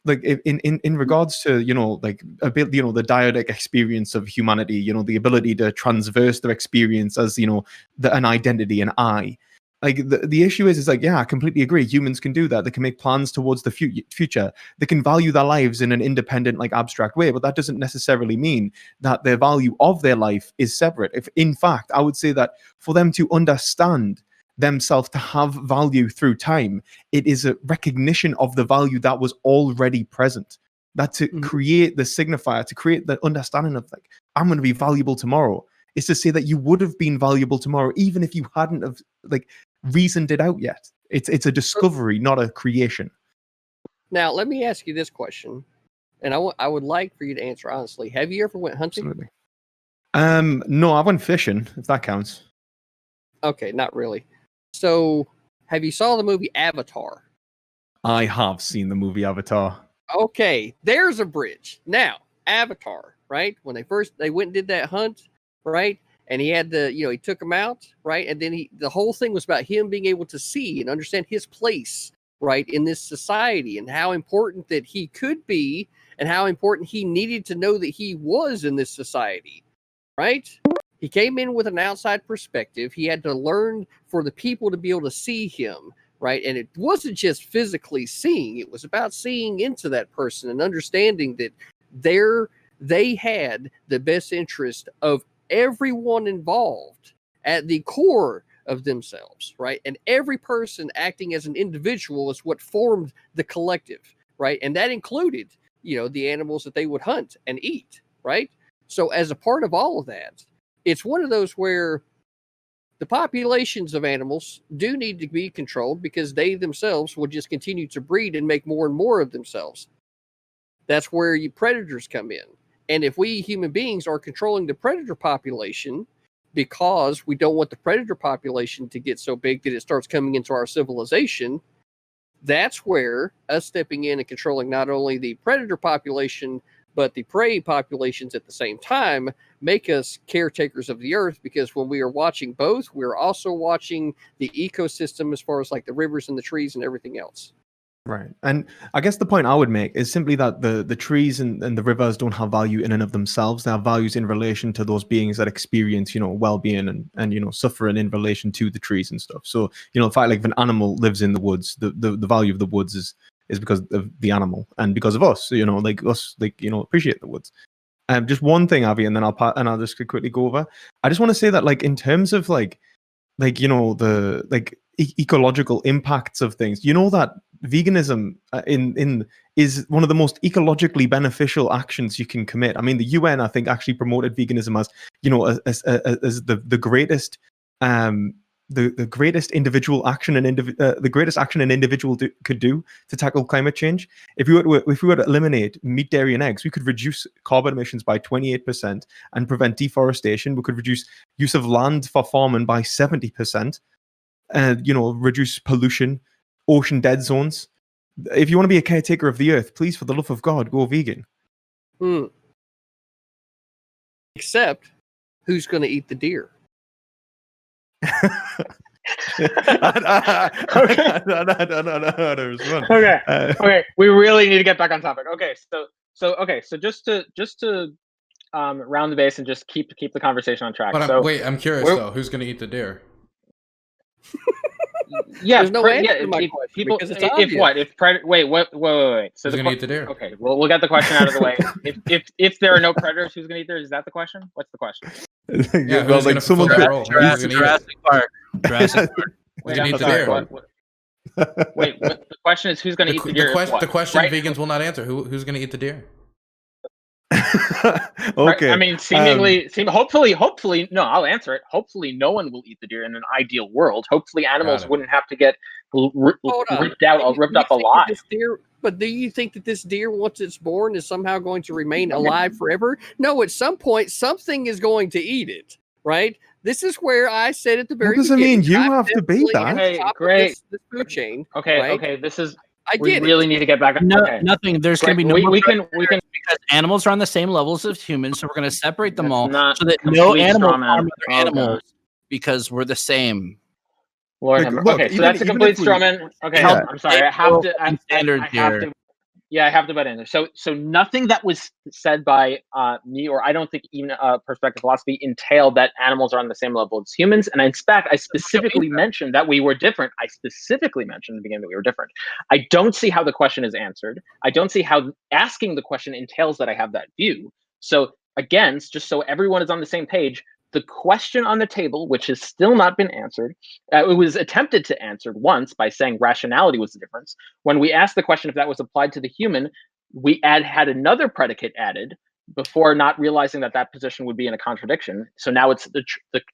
like, in regards to, you know, like a bit, you know, the dyadic experience of humanity, you know, the ability to transverse their experience as, you know, an identity, an I. Like the issue is like, yeah, I completely agree. Humans can do that. They can make plans towards the future. They can value their lives in an independent, like abstract way, but that doesn't necessarily mean that the value of their life is separate. If in fact, I would say that for them to understand themselves, to have value through time, it is a recognition of the value that was already present. That to create the signifier, to create the understanding of like, I'm going to be valuable tomorrow, is to say that you would have been valuable tomorrow, even if you hadn't have like reasoned it out yet. It's a discovery, not a creation.
Now, let me ask you this question, and I would like for you to answer honestly. Have you ever went hunting?
Absolutely. No, I went fishing, if that counts.
Okay, not really. So, have you saw the movie Avatar?
I have seen the movie Avatar.
Okay, there's a bridge. Now, Avatar, right? When they went and did that hunt, right? And he had he took him out, right? And then the whole thing was about him being able to see and understand his place, right, in this society and how important that he could be and how important he needed to know that he was in this society, right? He came in with an outside perspective. He had to learn for the people to be able to see him, right? And it wasn't just physically seeing, it was about seeing into that person and understanding that they had the best interest of everyone involved at the core of themselves, right? And every person acting as an individual is what formed the collective, right? And that included, the animals that they would hunt and eat, right? So as a part of all of that, it's one of those where the populations of animals do need to be controlled because they themselves will just continue to breed and make more and more of themselves. That's where predators come in. And if we human beings are controlling the predator population because we don't want the predator population to get so big that it starts coming into our civilization, that's where us stepping in and controlling not only the predator population, but the prey populations at the same time make us caretakers of the earth, because when we are watching both, we're also watching the ecosystem as far as like the rivers and the trees and everything else.
Right. And I guess the point I would make is simply that the trees and the rivers don't have value in and of themselves. They have values in relation to those beings that experience, well-being and suffering in relation to the trees and stuff. So, in fact, like if an animal lives in the woods, the value of the woods is because of the animal and because of us, like us, appreciate the woods. Just one thing, Avi, and then I'll just quickly go over. I just want to say that, like, in terms of the ecological impacts of things, that veganism is one of the most ecologically beneficial actions you can commit. I mean, the UN, I think, actually promoted veganism as as the greatest the greatest individual action the greatest action an individual could do to tackle climate change. If we were to eliminate meat, dairy, and eggs, we could reduce carbon emissions by 28% and prevent deforestation. We could reduce use of land for farming by 70%, and reduce pollution, ocean dead zones. If you want to be a caretaker of the earth, please, for the love of God, go vegan.
Except, who's going to eat the deer?
Okay. Okay, we really need to get back on topic. Okay, so just to round the base and just keep the conversation on track.
But
So
wait, I'm curious
we're-
though. Who's gonna eat the deer?
yeah,
There's no answer to my
if
question
people,
because it's
if
obvious.
what? If predator? Wait. So
Who's gonna eat the deer?
Okay, well we'll get the question out of the way. If there are no predators, who's gonna eat there? Is that the question? What's the question?
Yeah,
well,
who's gonna
like someone
fulfill
could,
that role? Who's gonna eat it?
Jurassic Park. Jurassic Park.
Wait,
gonna
I'm
eat the
sorry.
deer?
Wait, what, the question is who's gonna eat the deer?
The question
Right?
vegans will not answer. Who's gonna eat the deer?
okay.
I mean, hopefully, no, I'll answer it. Hopefully, no one will eat the deer in an ideal world. Hopefully, animals
it.
wouldn't have to get ripped up alive.
But do you think that this deer, once it's born, is somehow going to remain alive forever? No, at some point, something is going to eat it, right? This is where I said at the very
does it
beginning,
mean you
I'm
have to be
definitely
that?
at the
Okay,
top of
great.
this food chain.
Okay,
right?
okay, this is.
I
We
get
really
it.
need to get back.
No,
Okay.
nothing. There's going to be
Great.
no.
We can
because animals are on the same levels as humans, so we're going to separate them
That's
all
not
so that no
complete
animals
straw man.
harm
Oh,
other
God.
animals because we're the same.
Lord,
Like,
have
look,
okay, so
even-
that's a
even
complete
if we-
straw man. Okay,
Yeah.
I'm sorry. I have to. I
Standard
have
here.
to. Yeah, I have to butt in there. So nothing that was said by me, or I don't think even perspective philosophy, entailed that animals are on the same level as humans. And in fact, I specifically mentioned that we were different. I specifically mentioned in the beginning that we were different. I don't see how the question is answered. I don't see how asking the question entails that I have that view. So again, just so everyone is on the same page, the question on the table, which has still not been answered, it was attempted to answer once by saying rationality was the difference. When we asked the question if that was applied to the human, we had another predicate added before not realizing that that position would be in a contradiction. So now it's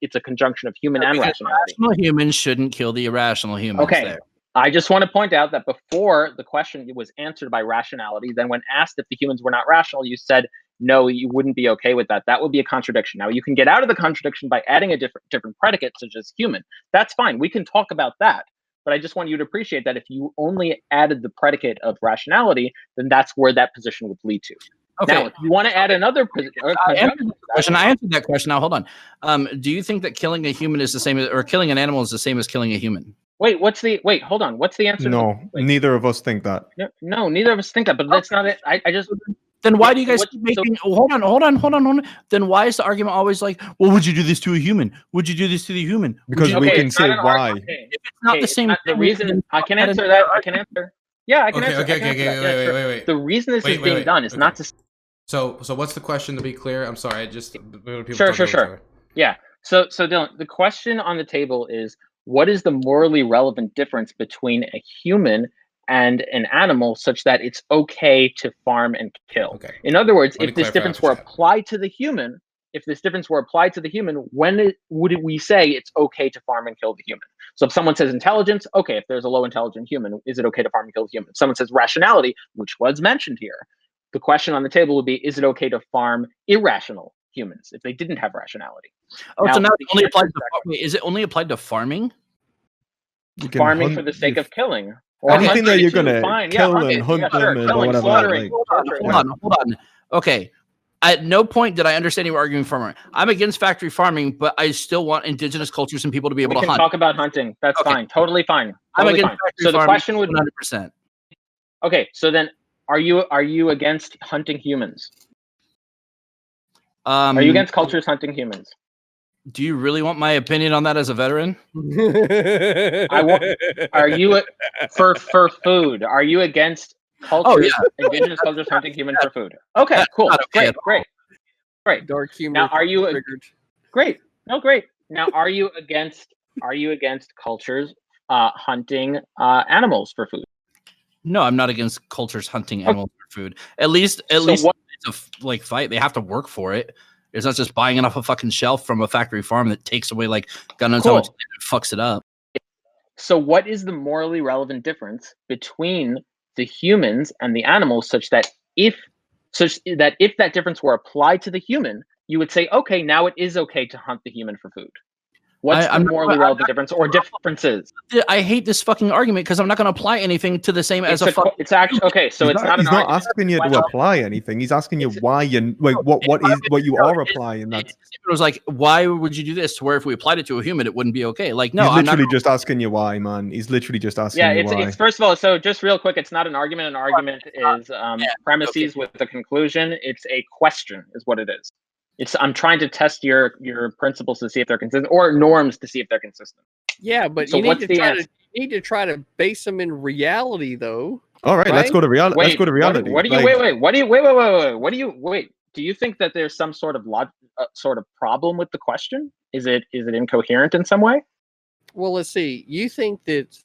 it's a conjunction of human and rationality.
Rational humans shouldn't kill the irrational humans.
Okay.
There.
I just want to point out that before the question was answered by rationality, then when asked if the humans were not rational, you said, no, you wouldn't be okay with that. That would be a contradiction. Now, you can get out of the contradiction by adding a different predicate, such as human. That's fine. We can talk about that. But I just want you to appreciate that if you only added the predicate of rationality, then that's where that position would lead to.
Okay.
Now, if you want to add another
I answered that question. Now, hold on. Do you think that killing a human is the same as, or killing an animal is the same as killing a human?
Wait, hold on. What's the answer?
No, neither of us think that.
No, neither of us think that, but that's not it. I just.
Then why do you guys keep making? Hold on. Then why is the argument always like, well, would you do this to a human? Would you do this to the human?
Because we can say why.
Okay.
If it's not the same,
The reason I can answer that. I can answer. Yeah, I can answer.
Okay. Wait.
The reason this is being done is not to.
So what's the question, to be clear? I'm sorry,
Sure. Yeah. So Dylan, the question on the table is, what is the morally relevant difference between a human and an animal such that it's okay to farm and kill?
Okay.
In other words,
Let me
if this
clarify
difference
for
were
chat.
applied to the human, when would we say it's okay to farm and kill the human? So if someone says intelligence, okay, if there's a low intelligent human, is it okay to farm and kill the human? If someone says rationality, which was mentioned here, the question on the table would be, is it okay to farm irrational humans if they didn't have rationality?
Oh, so now
the
it only
answer
applies to, is it only applied to farming?
You can
farming
hunt
for the sake
if-
of killing. Or
anything that
hunting
you're
too,
gonna
fine.
kill
hunting,
and hunt them
sure,
and
killing,
whatever.
slaughtering,
Like,
torturing.
Hold on. Okay. At no point did I understand you were arguing farming. I'm against factory farming, but I still want indigenous cultures and people to be able
We
to
can
hunt.
talk about hunting. That's
Okay.
fine. Totally fine.
I'm
Totally
against
fine.
factory
So the
farming.
question would
100%.
okay. So then, are you against hunting humans? Are you against cultures hunting humans?
Do you really want my opinion on that as a veteran?
Are you for food? Are you against cultures, indigenous cultures hunting humans for food? Okay,
That's
cool,
not okay at
great.
Dark humor.
Now, are you
triggered.
great? No, great. Now, are you against cultures hunting animals for food?
No, I'm not against cultures hunting animals for food. At least
what-
it's a like fight. They have to work for it. It's not just buying it off a fucking shelf from a factory farm that takes away like God knows how much and fucks it up.
So what is the morally relevant difference between the humans and the animals such that if that difference were applied to the human, you would say, okay, now it is okay to hunt the human for food? What's
I'm
the morally relevant difference or differences?
I hate this fucking argument because I'm not going to apply anything to the same as
It's
a fucking.
it's actually okay. So it's not an
He's not
argument.
asking you to
Well,
apply anything. He's asking you
it's-
why and like what you are applying. That's
It was like, why would you do this? To where if we applied it to a human, it wouldn't be okay. Like, no,
he's
I'm not.
literally just asking you why, man. He's literally just asking
Yeah,
you why.
it's first of all, so just real quick, it's not an argument. An argument is premises
okay.
with a conclusion. It's a question, is what it is. I'm trying to test your principles to see if they're consistent, or norms to see if they're consistent.
Yeah, but
So
you need
what's
to
the
try
answer?
to try to base them in reality, though.
All right, let's
right?
go to reality. Let's
Wait,
go to reality.
What do you
Like,
wait? What do you wait? What do you wait? Do you think that there's some sort of sort of problem with the question? Is it incoherent in some way?
Well, let's see. You think that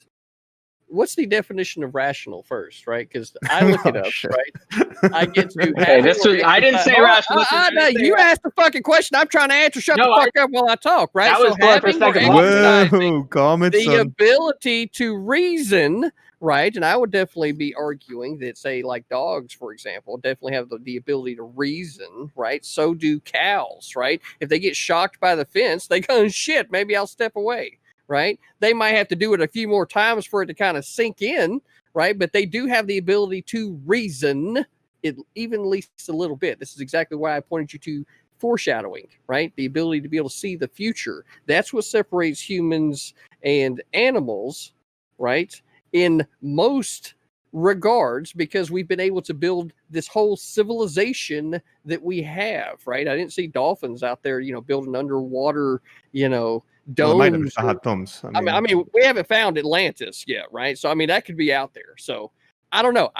what's the definition of rational first, right? Because I look it
Oh,
up,
shit.
right? I get to
Okay,
have
this was, I didn't say rational.
You asked the fucking question. I'm trying to answer. Shut
No,
the fuck up while I talk, right?
That was for
having or
perspective.
exercising
Whoa, calm it,
the
son.
ability to reason, right? And I would definitely be arguing that, say, like dogs, for example, definitely have the ability to reason, right? So do cows, right? If they get shocked by the fence, they go, shit, maybe I'll step away, right? They might have to do it a few more times for it to kind of sink in, right? But they do have the ability to reason it, even at least a little bit. This is exactly why I pointed you to foreshadowing, right? The ability to be able to see the future. That's what separates humans and animals, right? In most regards, because we've been able to build this whole civilization that we have, right? I didn't see dolphins out there, building underwater,
Well,
domes.
they might have if they had thumbs.
I mean, we haven't found Atlantis yet, right? So, I mean, that could be out there. So, I don't know.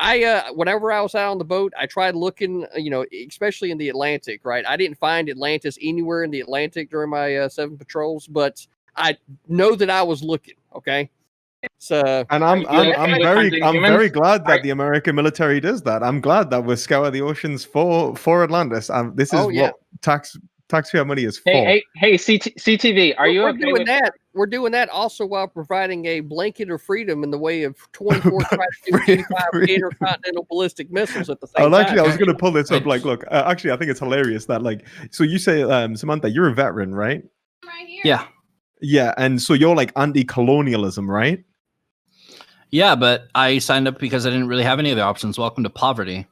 Whenever I was out on the boat, I tried looking, especially in the Atlantic, right? I didn't find Atlantis anywhere in the Atlantic during my 7 patrols, but I know that I was looking. Okay, so
And
Are you okay with hunting
I'm
humans?
very glad that
Are-
the American military does that. I'm glad that we scour the oceans for Atlantis. This is
Oh, yeah.
what taxpayer money is for.
Hey, CTV, are you
we're
okay
doing
with
that? We're doing that also while providing a blanket of freedom in the way of 24 intercontinental ballistic missiles at the same
Well, actually,
time.
I was going to pull this up.
I-
Like, look, actually, I think it's hilarious that, like, so you say, Samantha, you're a veteran, right?
Yeah.
Yeah, and so you're like anti-colonialism, right?
Yeah, but I signed up because I didn't really have any other options. Welcome to poverty.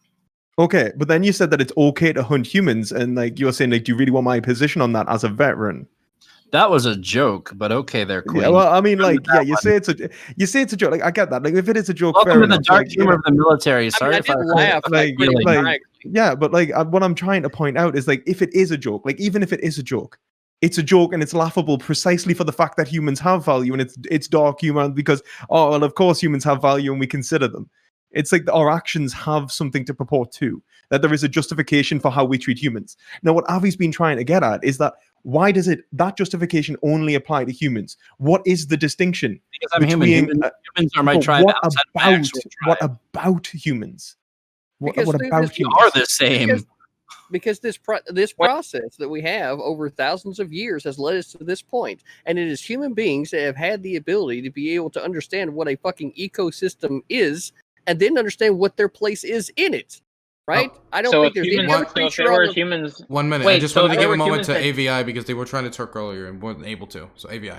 Okay, but then you said that it's okay to hunt humans, and like you're saying, like, do you really want my position on that as a veteran?
That was a joke, but okay, there, Queen.
Yeah, well, I mean, like,
Remember
yeah,
that
you say it's a joke. Like, I get that. Like, if it is a joke,
Welcome
fair
to the
enough.
dark
Like,
humor of the military.
I
Sorry
mean, I
if I
didn't laugh
like,
pretty
like,
maniacally.
yeah, but like, what I'm trying to point out is like, if it is a joke, like, even if it is a joke, it's a joke and it's laughable precisely for the fact that humans have value and it's dark humor because well, of course humans have value and we consider them. It's like our actions have something to purport to, that there is a justification for how we treat humans. Now, what Avi's been trying to get at is that why does that justification only apply to humans? What is the distinction?
because I'm human. Humans are my
But
tribe.
what
outside of my actual
what
tribe.
about humans? What
Because, dude,
about
this-
We
humans?
are the same.
because this process that we have over thousands of years has led us to this point, and it is human beings that have had the ability to be able to understand what a fucking ecosystem is, and then understand what their place is in it. Right? I don't
so
think
if
there's
humans,
any other
so if
creature
there
on
were
the
humans,
1 minute. I
Wait,
just
so
wanted
if
to give
there
a
were
moment to
humans
AVI because they were trying to talk earlier and weren't able to. So AVI.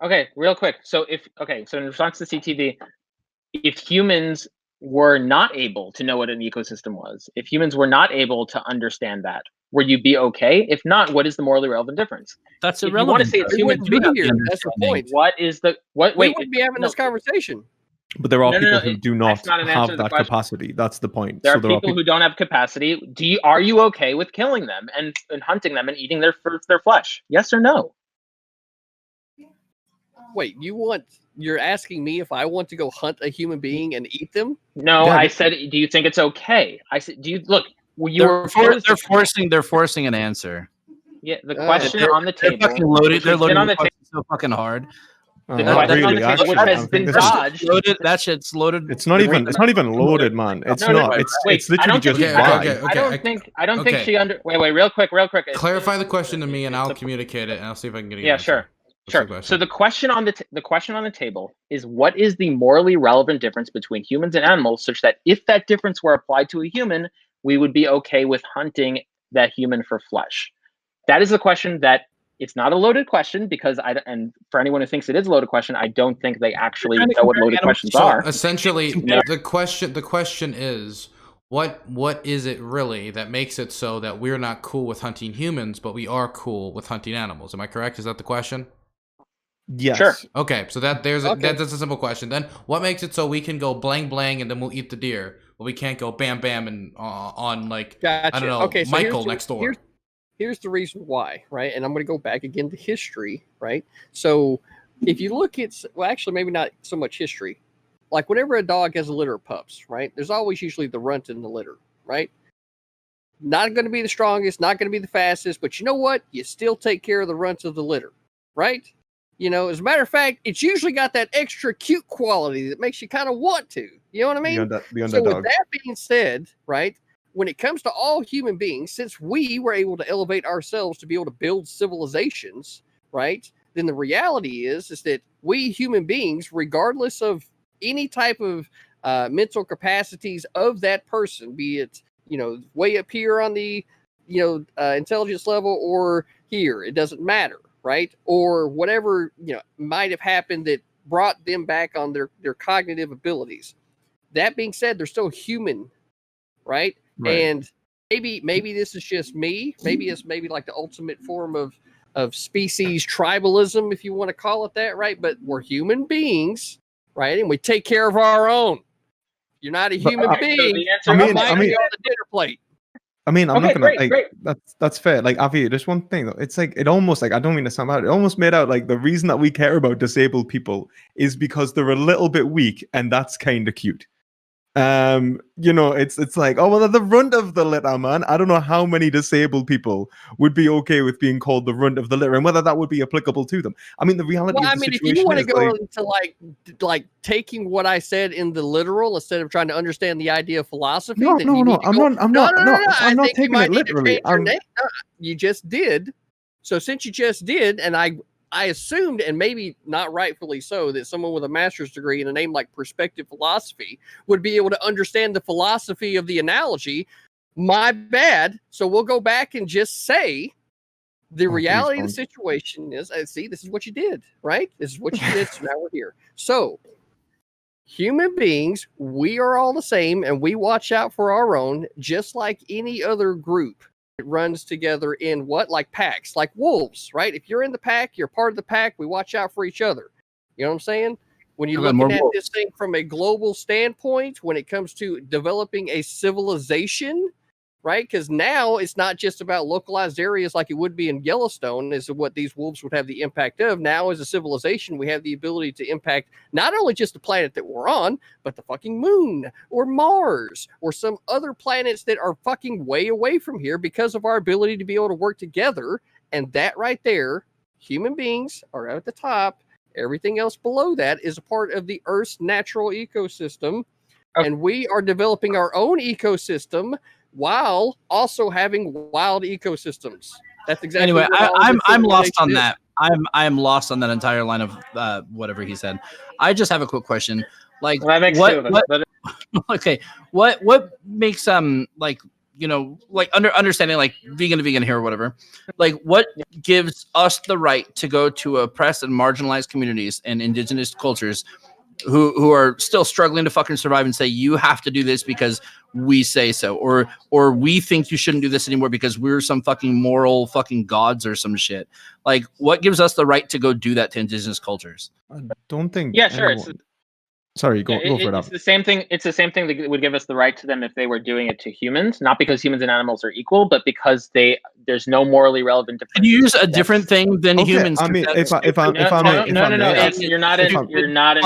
okay, real quick. So in response to CTV, if humans were not able to know what an ecosystem was, if humans were not able to understand that, would you be okay? If not, what is the morally relevant difference?
That's
If you
irrelevant.
want to say it's
we
human,
wouldn't be here. That's the point.
what is the what?
We
Wait,
wouldn't be having
no,
this conversation.
But there are
No, no,
people
no,
who do
that's
not
not an answer
have
to the
that
question.
capacity. That's the point.
There
So
are people who don't have capacity. Are you okay with killing them and hunting them and eating their flesh? Yes or no?
Wait, you're asking me if I want to go hunt a human being and eat them?
No,
Yeah,
I
but-
said, do you think it's okay? I said, do you look? You were
They're forcing an answer.
Yeah, the question
They're-
on the
They're
table.
fucking loaded.
which
They're
has been
loading
on
the
the table.
question so fucking hard.
The
not
question on
really,
the table,
actually.
which
I
has
think
been
this is-
dodged.
Loaded. That shit's loaded.
It's not even loaded, man. It's
No,
not.
no,
It's
wait,
it's literally just
Okay,
why.
okay.
I don't think
okay.
she wait, real quick.
Clarify the question to me and I'll
the-
communicate it and I'll see if I can get a
Yeah,
answer.
sure.
What's
Sure.
the question?
So the question on the table is, what is the morally relevant difference between humans and animals, such that if that difference were applied to a human, we would be okay with hunting that human for flesh? That is the question that It's not a loaded question because and for anyone who thinks it is a loaded question, I don't think they actually
trying to
know what
compare
loaded
animals.
questions
So
are.
essentially,
No.
the question is, what is it really that makes it so that we're not cool with hunting humans, but we are cool with hunting animals? Am I correct? Is that the question?
Yes.
Sure.
Okay, so that's
Okay.
a simple question. Then what makes it so we can go blang blang and then we'll eat the deer, but we can't go bam bam and on like
Gotcha.
I don't know,
Okay, so
Michael next door?
Here's the reason why, right? And I'm going to go back again to history, right? So if you look at, well, actually, maybe not so much history. Like whenever a dog has a litter of pups, right? There's always usually the runt in the litter, right? Not going to be the strongest, not going to be the fastest, but you know what? You still take care of the runts of the litter, right? You know, as a matter of fact, it's usually got that extra cute quality that makes you kind of want to. You know what I mean?
The
So
underdog.
with that being said, right? When it comes to all human beings, since we were able to elevate ourselves to be able to build civilizations, right? Then the reality is that we human beings, regardless of any type of mental capacities of that person, be it, you know, way up here on the, you know, intelligence level or here, it doesn't matter, right? Or whatever, you know, might have happened that brought them back on their cognitive abilities. That being said, they're still human, right?
Right.
And maybe this is just me. Maybe it's like the ultimate form of species tribalism, if you want to call it that, right? But we're human beings, right? And we take care of our own. You're not a
But,
human
So
being.
the answer,
I mean-
might
I mean-
be on the dinner plate.
I mean, I'm
Okay,
not gonna
great,
like
great.
that's fair. Like Avi, there's one thing though. It's like it almost like I don't mean to sound bad. It almost made out like the reason that we care about disabled people is because they're a little bit weak, and that's kind of cute. You know, it's like, oh well, they're the runt of the litter, man. I don't know how many disabled people would be okay with being called the runt of the litter, and whether that would be applicable to them. I mean, the reality
Well,
of
I
the
mean, if
situation
you want to
is
go
like,
into like taking what I said in the literal instead of trying to understand the idea of philosophy,
no,
then
no,
you
no,
need to
I'm
go.
not, I'm
No,
not,
no, no,
no,
no. I
I'm not
think you
taking
might
it
need to
literally.
change your name. You just did. So since you just did, and I assumed, and maybe not rightfully so, that someone with a master's degree in a name like perspective philosophy would be able to understand the philosophy of the analogy. My bad. So we'll go back and just say the
Oh, please
reality of the
don't.
situation is, see, this is what you did, right? This is what you did. So now we're here. So human beings, we are all the same, and we watch out for our own, just like any other group. It runs together in what? Like packs, like wolves, right? If you're in the pack, you're part of the pack. We watch out for each other. You know what I'm saying? When you're
Okay, more
looking at
wolves.
this thing from a global standpoint, when it comes to developing a civilization, right? Because now it's not just about localized areas like it would be in Yellowstone, is what these wolves would have the impact of. Now, as a civilization, we have the ability to impact not only just the planet that we're on, but the fucking moon or Mars or some other planets that are fucking way away from here because of our ability to be able to work together. And that right there, human beings are at the top. Everything else below that is a part of the Earth's natural ecosystem.
Okay.
And we are developing our own ecosystem while also having wild ecosystems. That's exactly
Anyway,
what all
I'm
this
lost on
civilization is.
that. I'm lost on that entire line of whatever he said. I just have a quick question. Like,
Well, that makes two of us. But
okay, what makes like, you know, like understanding like vegan to vegan here or whatever, like what gives us the right to go to oppressed and marginalized communities and indigenous cultures who are still struggling to fucking survive and say you have to do this because we say so, or we think you shouldn't do this anymore because we're some fucking moral fucking gods or some shit. Like, what gives us the right to go do that to indigenous cultures?
I don't think.
yeah, sure.
anyone- Sorry, go for it.
It's the same thing. It's the same thing that would give us the right to them if they were doing it to humans, not because humans and animals are equal, but because there's no morally relevant difference.
Can you use a different thing than
Okay,
humans?
I mean,
That's
if I
No,
may,
that's, you're not interacting. You're not.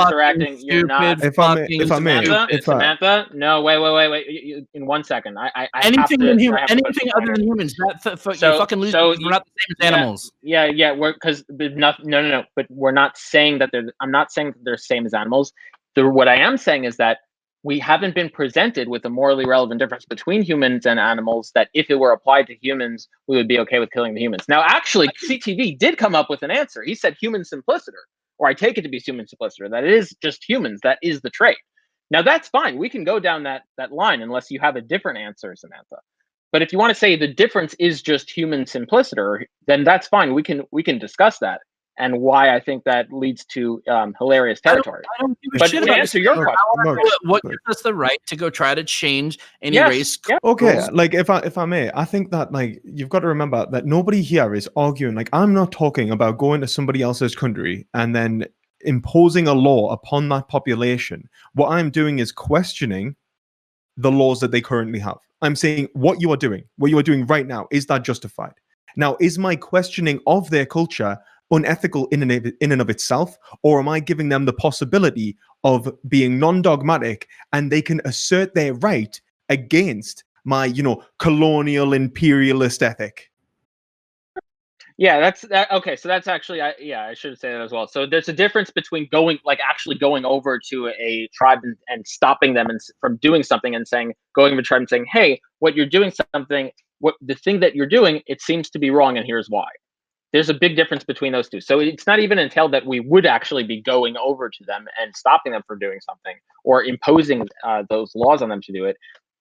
if I may,
Samantha, no, wait. In 1 second, I
anything
have to,
anything other than humans. That you fucking lose. We're not the same as animals.
Yeah. We're because no. But we're not saying that they're. I'm not saying that they're the same as animals. What I am saying is that we haven't been presented with a morally relevant difference between humans and animals that if it were applied to humans, we would be okay with killing the humans. Now, actually, CTV did come up with an answer. He said human simpliciter, or I take it to be human simpliciter, that it is just humans. That is the trait. Now, that's fine. We can go down that line unless you have a different answer, Samantha. But if you want to say the difference is just human simpliciter, then that's fine. We can discuss that and why I think that leads to hilarious territory.
I don't give a
But
shit
to
about
answer your
Look,
question,
look,
what
look.
gives us the right to go try to change any
yes,
race.
yeah.
Okay,
rules?
like if I may, I think that like you've got to remember that nobody here is arguing. Like I'm not talking about going to somebody else's country and then imposing a law upon that population. What I'm doing is questioning the laws that they currently have. I'm saying what you are doing right now, is that justified? Now, is my questioning of their culture unethical in and of itself, or am I giving them the possibility of being non-dogmatic and they can assert their right against my, colonial imperialist ethic?
Yeah, that's that. Okay, so that's actually, I should say that as well. So there's a difference between actually going over to a tribe and stopping them from doing something and going to a tribe and saying, hey, what you're doing the thing that you're doing, it seems to be wrong, and here's why. There's a big difference between those two. So it's not even entailed that we would actually be going over to them and stopping them from doing something or imposing those laws on them to do it.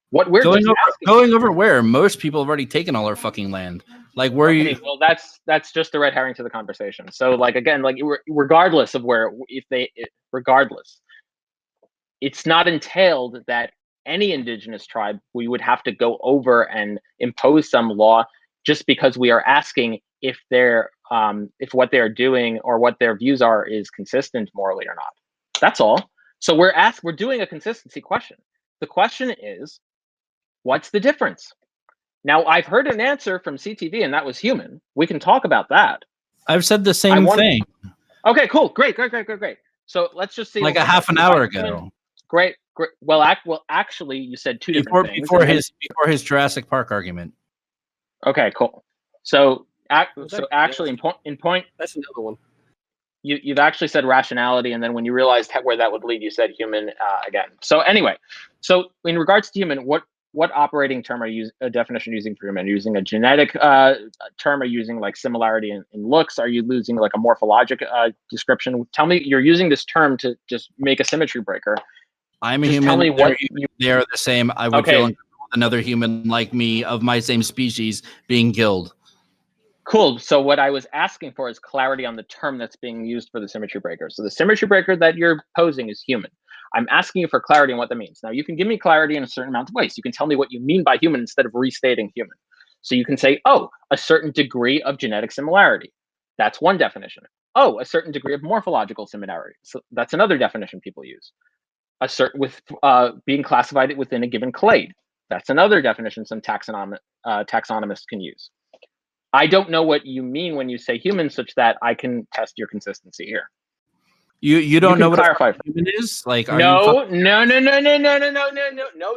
What we're
Going
just
over,
asking,
going over where most people have already taken all our fucking land. Like where
okay,
you?
well, that's just the red herring to the conversation. So like again, like regardless of regardless, it's not entailed that any indigenous tribe we would have to go over and impose some law just because we are asking if if what they're doing or what their views are is consistent morally or not. That's all. So we're doing a consistency question. The question is, what's the difference? Now, I've heard an answer from CTV, and that was human. We can talk about that.
I've said the same thing
Okay, cool, great. So let's just see.
like a half an hour ago.
Great. Well, actually, you said two different things.
Before his Jurassic Park argument.
Okay, cool. So,
that-
actually, in point,
That's another one.
you've actually said rationality, and then when you realized where that would lead, you said human again. So anyway, so in regards to human, what operating term definition are you using for human? Are you using a genetic term? Are you using like similarity in looks? Are you using like a morphologic description? Tell me, you're using this term to just make a symmetry breaker.
I'm a
Just
human.
tell me what
they are the same. I would feel uncomfortable with another human like me of my same species being killed.
Cool. So what I was asking for is clarity on the term that's being used for the symmetry breaker. So the symmetry breaker that you're posing is human. I'm asking you for clarity on what that means. Now, you can give me clarity in a certain amount of ways. You can tell me what you mean by human instead of restating human. So you can say, oh, a certain degree of genetic similarity. That's one definition. Oh, a certain degree of morphological similarity. So that's another definition people use. Being classified within a given clade. That's another definition some taxonomists can use. I don't know what you mean when you say human, such that I can test your consistency here.
You don't know what
clarify.
human is? Like,
No.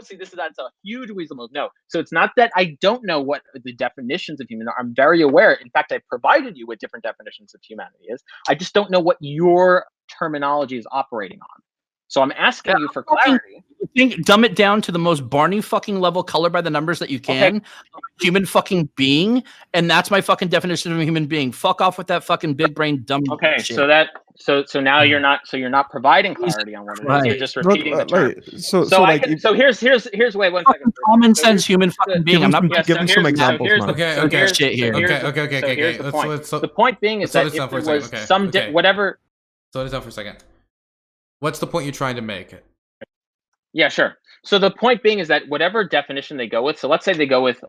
See, that's a huge weasel move. No. So it's not that I don't know what the definitions of human are. I'm very aware. In fact, I provided you with different definitions of humanity is. I just don't know what your terminology is operating on. So I'm asking you for clarity.
Dumb it down to the most Barney fucking level, color by the numbers that you can. Okay. Human fucking being, and that's my fucking definition of a human being. Fuck off with that fucking big brain dumb shit.
So now you're not providing clarity on what it is. You're just repeating the term. Here's wait 1 second.
Common sense human fucking being. I'm not
give him some examples, man.
Okay. Shit here.
Okay. The point being is that if there was some whatever.
Slow this down for a second. What's the point you're trying to make?
Yeah, sure. So the point being is that whatever definition they go with, so let's say they go with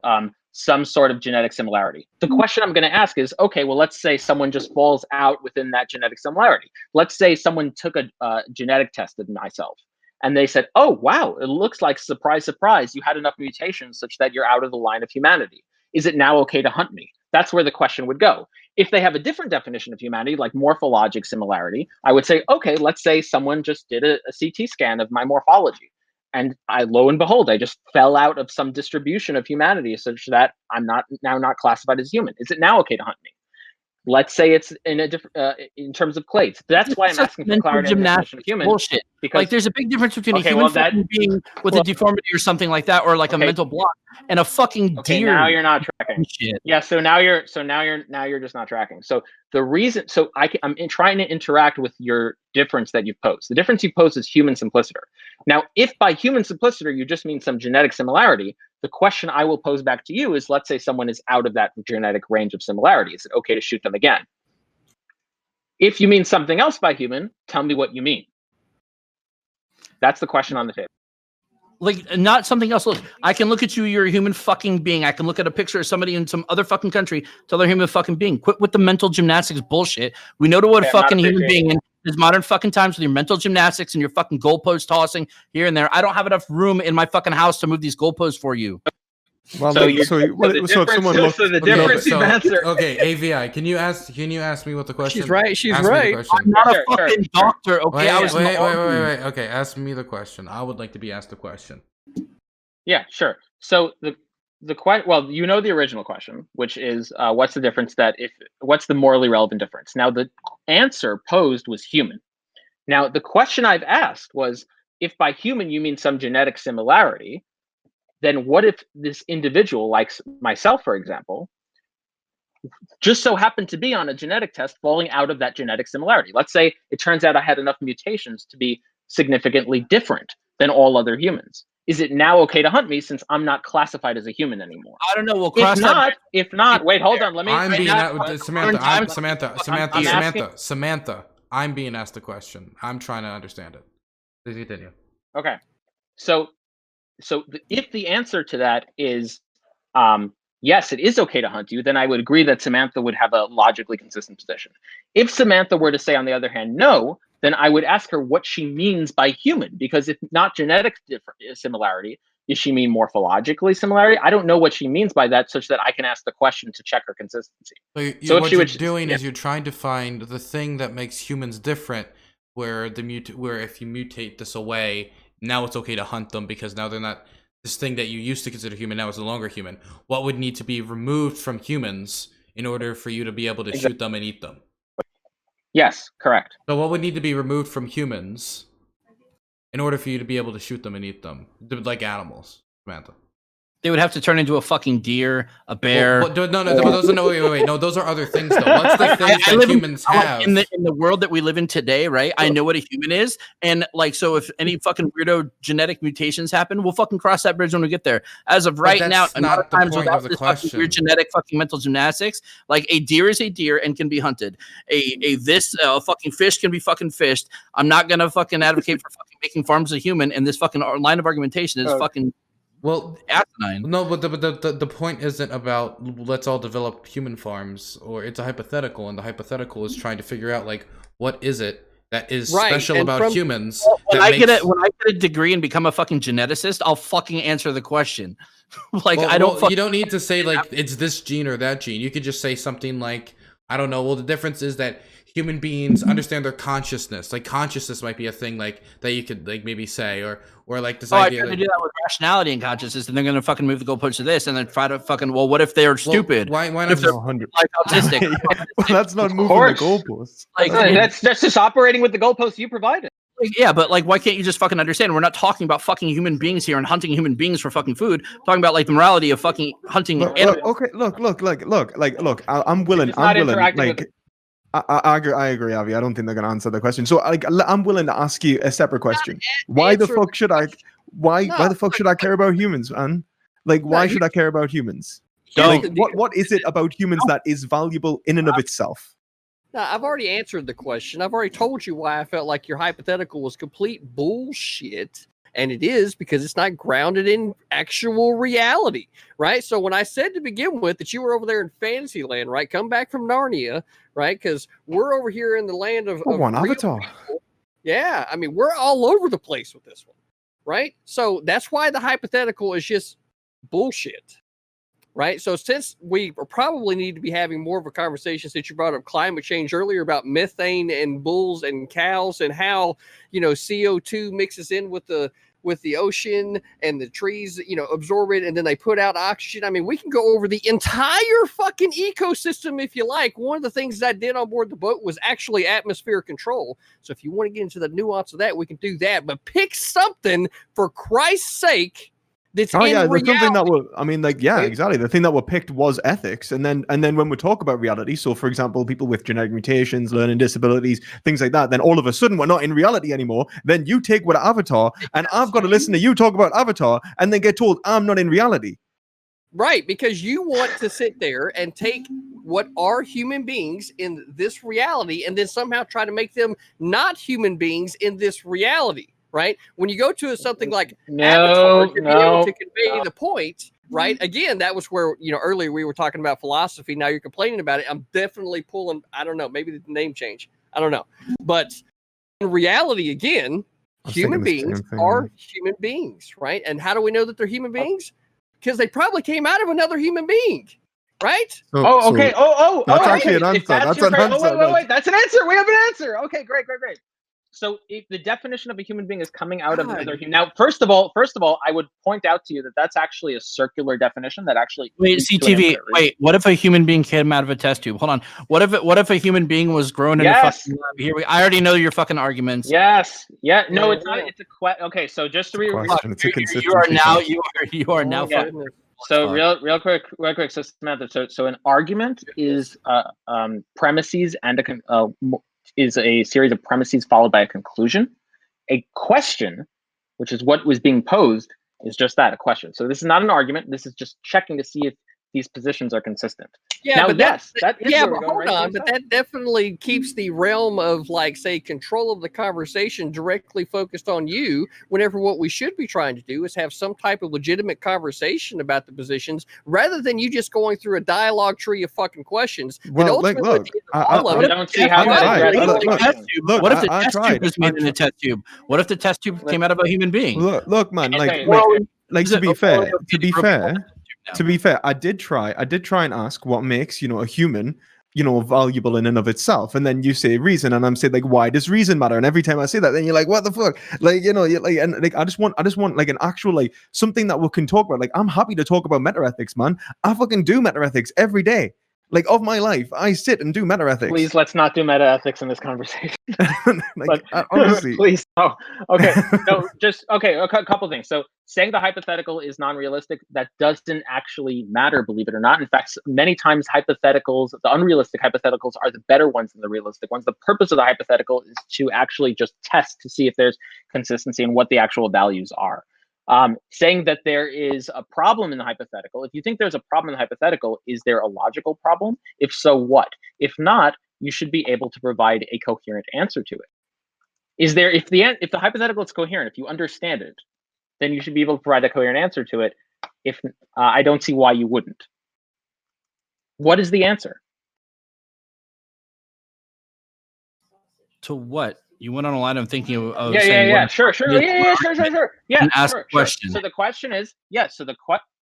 some sort of genetic similarity. The question I'm going to ask is, okay, well, let's say someone just falls out within that genetic similarity. Let's say someone took a genetic test of myself and they said, oh, wow, it looks like, surprise, surprise, you had enough mutations such that you're out of the line of humanity. Is it now okay to hunt me? That's where the question would go. If they have a different definition of humanity, like morphologic similarity, I would say, okay, let's say someone just did a CT scan of my morphology. And lo and behold, I just fell out of some distribution of humanity such that I'm not classified as human. Is it now okay to hunt me? Let's say it's in a different in terms of clades. That's why I'm asking for clarity on the definition of human.
Bullshit. Because like there's a big difference between a human being with a deformity or something like that, or like a mental block, and a fucking deer.
Now you're not tracking.
Shit.
Yeah. So now you're just not tracking. So the reason, I'm trying to interact with your difference that you've posed. The difference you posed is human simpliciter. Now, if by human simpliciter you just mean some genetic similarity, The question I will pose back to you is, let's say someone is out of that genetic range of similarity. Is it okay to shoot them again? If you mean something else by human, tell me what you mean. That's the question on the table.
Like, not something else. Look, I can look at you, you're a human fucking being. I can look at a picture of somebody in some other fucking country, tell they're a human fucking being. Quit with the mental gymnastics bullshit. We know what
Okay,
fucking human being in this modern fucking times with your mental gymnastics and your fucking goalpost tossing here and there. I don't have enough room in my fucking house to move these goalposts for you.
Well,
So
if someone looked,
the difference you've answered.
Okay, AVI, can you ask me what the question?
She's right. She's
ask me the
right.
question.
I'm not
Sure,
a fucking doctor, okay? I was
Wait. Okay, ask me the question. I would like to be asked the question.
Yeah, sure. So well, you know the original question, which is what's the difference what's the morally relevant difference? Now the answer posed was human. Now the question I've asked was, if by human you mean some genetic similarity, then what if this individual, like myself, for example, just so happened to be on a genetic test falling out of that genetic similarity? Let's say it turns out I had enough mutations to be significantly different than all other humans. Is it now okay to hunt me since I'm not classified as a human anymore?
I don't know. We'll
If not, wait, hold on. Let me.
I'm being Samantha. I'm being asked the question. I'm trying to understand it. Please continue.
Okay. So if the answer to that is yes, it is okay to hunt you, then I would agree that Samantha would have a logically consistent position. If Samantha were to say, on the other hand, no, then I would ask her what she means by human, because if not genetic similarity, does she mean morphologically similarity? I don't know what she means by that, such that I can ask the question to check her consistency.
So what you're doing is you're trying to find the thing that makes humans different, where if you mutate this away, now it's okay to hunt them because now they're not this thing that you used to consider human, now is no longer human. What would need to be removed from humans in order for you to be able to shoot them and eat them?
Yes, correct.
So what would need to be removed from humans in order for you to be able to shoot them and eat them, like animals, Samantha?
They would have to turn into a fucking deer, a bear.
Wait, no, those are other things though. What's the things that humans have?
In the world that we live in today, right? I know what a human is, and like, so if any fucking weirdo genetic mutations happen, we'll fucking cross that bridge when we get there. As of right now, a lot of times without this fucking weird genetic fucking mental gymnastics, like a deer is a deer and can be hunted. A fucking fish can be fucking fished. I'm not gonna fucking advocate for fucking making farms a human, and this fucking line of argumentation is fucking.
Well,
asinine.
No, but the point isn't about let's all develop human farms, or it's a hypothetical, and the hypothetical is trying to figure out like what is it that is special about humans.
When I get a degree and become a fucking geneticist, I'll fucking answer the question. Like you
don't need to say like it's this gene or that gene. You could just say something like, I don't know. Well, the difference is that human beings understand their consciousness. Like consciousness might be a thing like that you could like maybe say, or like this idea.
I try to do that with rationality and consciousness, and they're gonna fucking move the goalpost to this, and then try to fucking. Well, what if they're stupid?
Why not
if they're
100?
like autistic?
Well, that's not moving the goalposts.
Like that's just operating with the goalposts you provided.
Yeah, but like, why can't you just fucking understand? We're not talking about fucking human beings here and hunting human beings for fucking food. We're talking about like the morality of fucking hunting animals.
Okay, look. I'm willing. Like, I agree, Avi. I don't think they're gonna answer the question. So, like, I'm willing to ask you a separate question. Why the fuck should I? Why the fuck should I care about humans, man? Like, why should I care about humans? Like, what is it about humans that is valuable in and of itself?
No, I've already answered the question. I've already told you why I felt like your hypothetical was complete bullshit. And it is because it's not grounded in actual reality, right? So when I said to begin with that you were over there in Fantasyland, right? Come back from Narnia, right? Because we're over here in the land of
one Avatar.
People. Yeah, I mean, we're all over the place with this one, right? So that's why the hypothetical is just bullshit. Right. So since we probably need to be having more of a conversation, since you brought up climate change earlier about methane and bulls and cows and how, CO2 mixes in with the ocean and the trees, absorb it and then they put out oxygen. I mean, we can go over the entire fucking ecosystem if you like. One of the things I did on board the boat was actually atmosphere control. So if you want to get into the nuance of that, we can do that. But pick something, for Christ's sake, that's
Oh
in
yeah, the
reality.
something that were. I mean, like, yeah,
Right.
exactly. The thing that were picked was ethics, and then when we talk about reality, so for example, people with genetic mutations, learning disabilities, things like that, then all of a sudden we're not in reality anymore. Then you take what Avatar, and I've got to listen to you talk about Avatar, and then get told I'm not in reality.
Right, because you want to sit there and take what are human beings in this reality and then somehow try to make them not human beings in this reality, right? When you go to something like Avatar, to be able to convey the point, right? Again, that was where, earlier we were talking about philosophy. Now you're complaining about it. I'm definitely pulling, I don't know, maybe the name change. I don't know. But in reality, again,
I was
human
thinking the
beings
same thing,
are
man.
human beings, right? And how do we know that they're human beings? Because they probably came out of another human being, right?
So,
Okay.
That's
Okay.
actually an
If
answer.
that's
That's
your
an
great.
answer.
Wait. That's an answer. We have an answer. Okay. Great. So if the definition of a human being is coming out of another human. Now, first of all, I would point out to you that that's actually a circular definition that actually
Wait,
leads to an
CTV.
infinite reason.
Wait, what if a human being came out of a test tube? Hold on. What if a human being was grown in a
Yes.
fucking lab? I already know your fucking arguments.
Yes. Yeah. No, it's not. It's a question. Okay. So just to
Question. It's a
You
consistency.
are now.
thing.
You are now.
Yeah.
Fucking
So real quick. So Samantha. So an argument is premises and is a series of premises followed by a conclusion. A question, which is what was being posed, is just that, a question. So this is not an argument. This is just checking to see if these positions are consistent.
Yeah,
now,
but
that is
but
where we're going.
hold
Right
on. But that definitely keeps the realm of, like, say, control of the conversation directly focused on you. Whenever what we should be trying to do is have some type of legitimate conversation about the positions, rather than you just going through a dialogue tree of fucking questions.
Well, like, look,
I don't see how that addresses the question.
What if the
I
test
tried.
tube was made in a test tube? What if the test tube came out of a human being?
Look, man.
Okay,
Like to be fair, I did try and ask what makes a human valuable in and of itself, and then you say reason, and I'm saying, like, why does reason matter? And every time I say that, then you're like, what the fuck, like, you're like, and like, I just want like an actual, like, something that we can talk about. Like, I'm happy to talk about metaethics, man. I fucking do metaethics every day. Like, of my life, I sit and do metaethics.
Please, let's not do metaethics in this conversation.
Like, honestly,
please. Oh, okay. No, just okay. A couple things. So, saying the hypothetical is non-realistic, that doesn't actually matter, believe it or not. In fact, many times hypotheticals, the unrealistic hypotheticals, are the better ones than the realistic ones. The purpose of the hypothetical is to actually just test to see if there's consistency in what the actual values are. Saying that there is a problem in the hypothetical, if you think there's a problem in the hypothetical, is there a logical problem? If so, what? If not, you should be able to provide a coherent answer to it. Is there, if the hypothetical is coherent, if you understand it, then you should be able to provide a coherent answer to it. If I don't see why you wouldn't. What is the answer?
To what? You went on a line of thinking of
yeah,
saying,
yeah, sure. Yeah,
ask
sure,
a question.
So the question is, yes. So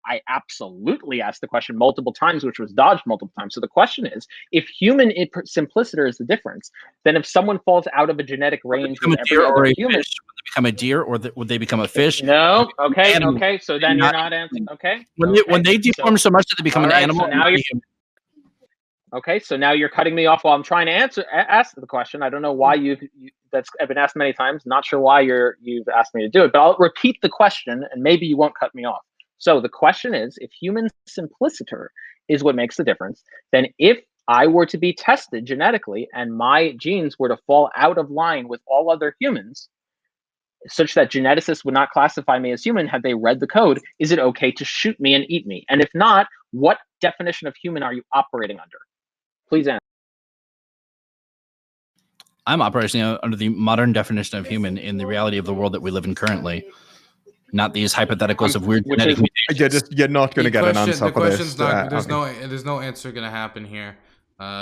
I absolutely asked the question multiple times, which was dodged multiple times. So the question is, if human simpliciter is the difference, then if someone falls out of a genetic range with every other human,
would they become a deer, or would they become a fish?
No. Okay. So then you're not answering. Okay.
When they deform so much that they become an animal.
So now okay, so now you're cutting me off while I'm trying to ask the question. I don't know why that's been asked many times. Not sure why you've asked me to do it, but I'll repeat the question, and maybe you won't cut me off. So the question is, if human simpliciter is what makes the difference, then if I were to be tested genetically and my genes were to fall out of line with all other humans, such that geneticists would not classify me as human had they read the code, is it okay to shoot me and eat me? And if not, what definition of human are you operating under? Please answer.
I'm operating under the modern definition of human in the reality of the world that we live in currently. Not these hypotheticals of weird genetic mutations.
You're not going to get an answer for this.
There's no answer going to happen here.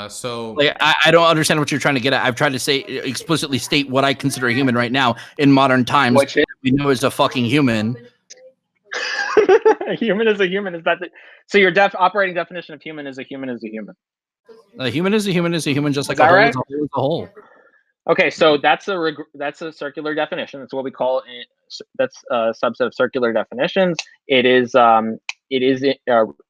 So
like, I don't understand what you're trying to get at. I've tried to say explicitly state what I consider a human right now in modern times.
Which
we know is a fucking human.
A human is a human. Is that so? Your operating definition of human is a human is a human.
A human is a human is a human, just like
a whole is
a whole.
Okay, so that's a circular definition. That's what we call it. That's a subset of circular definitions. It is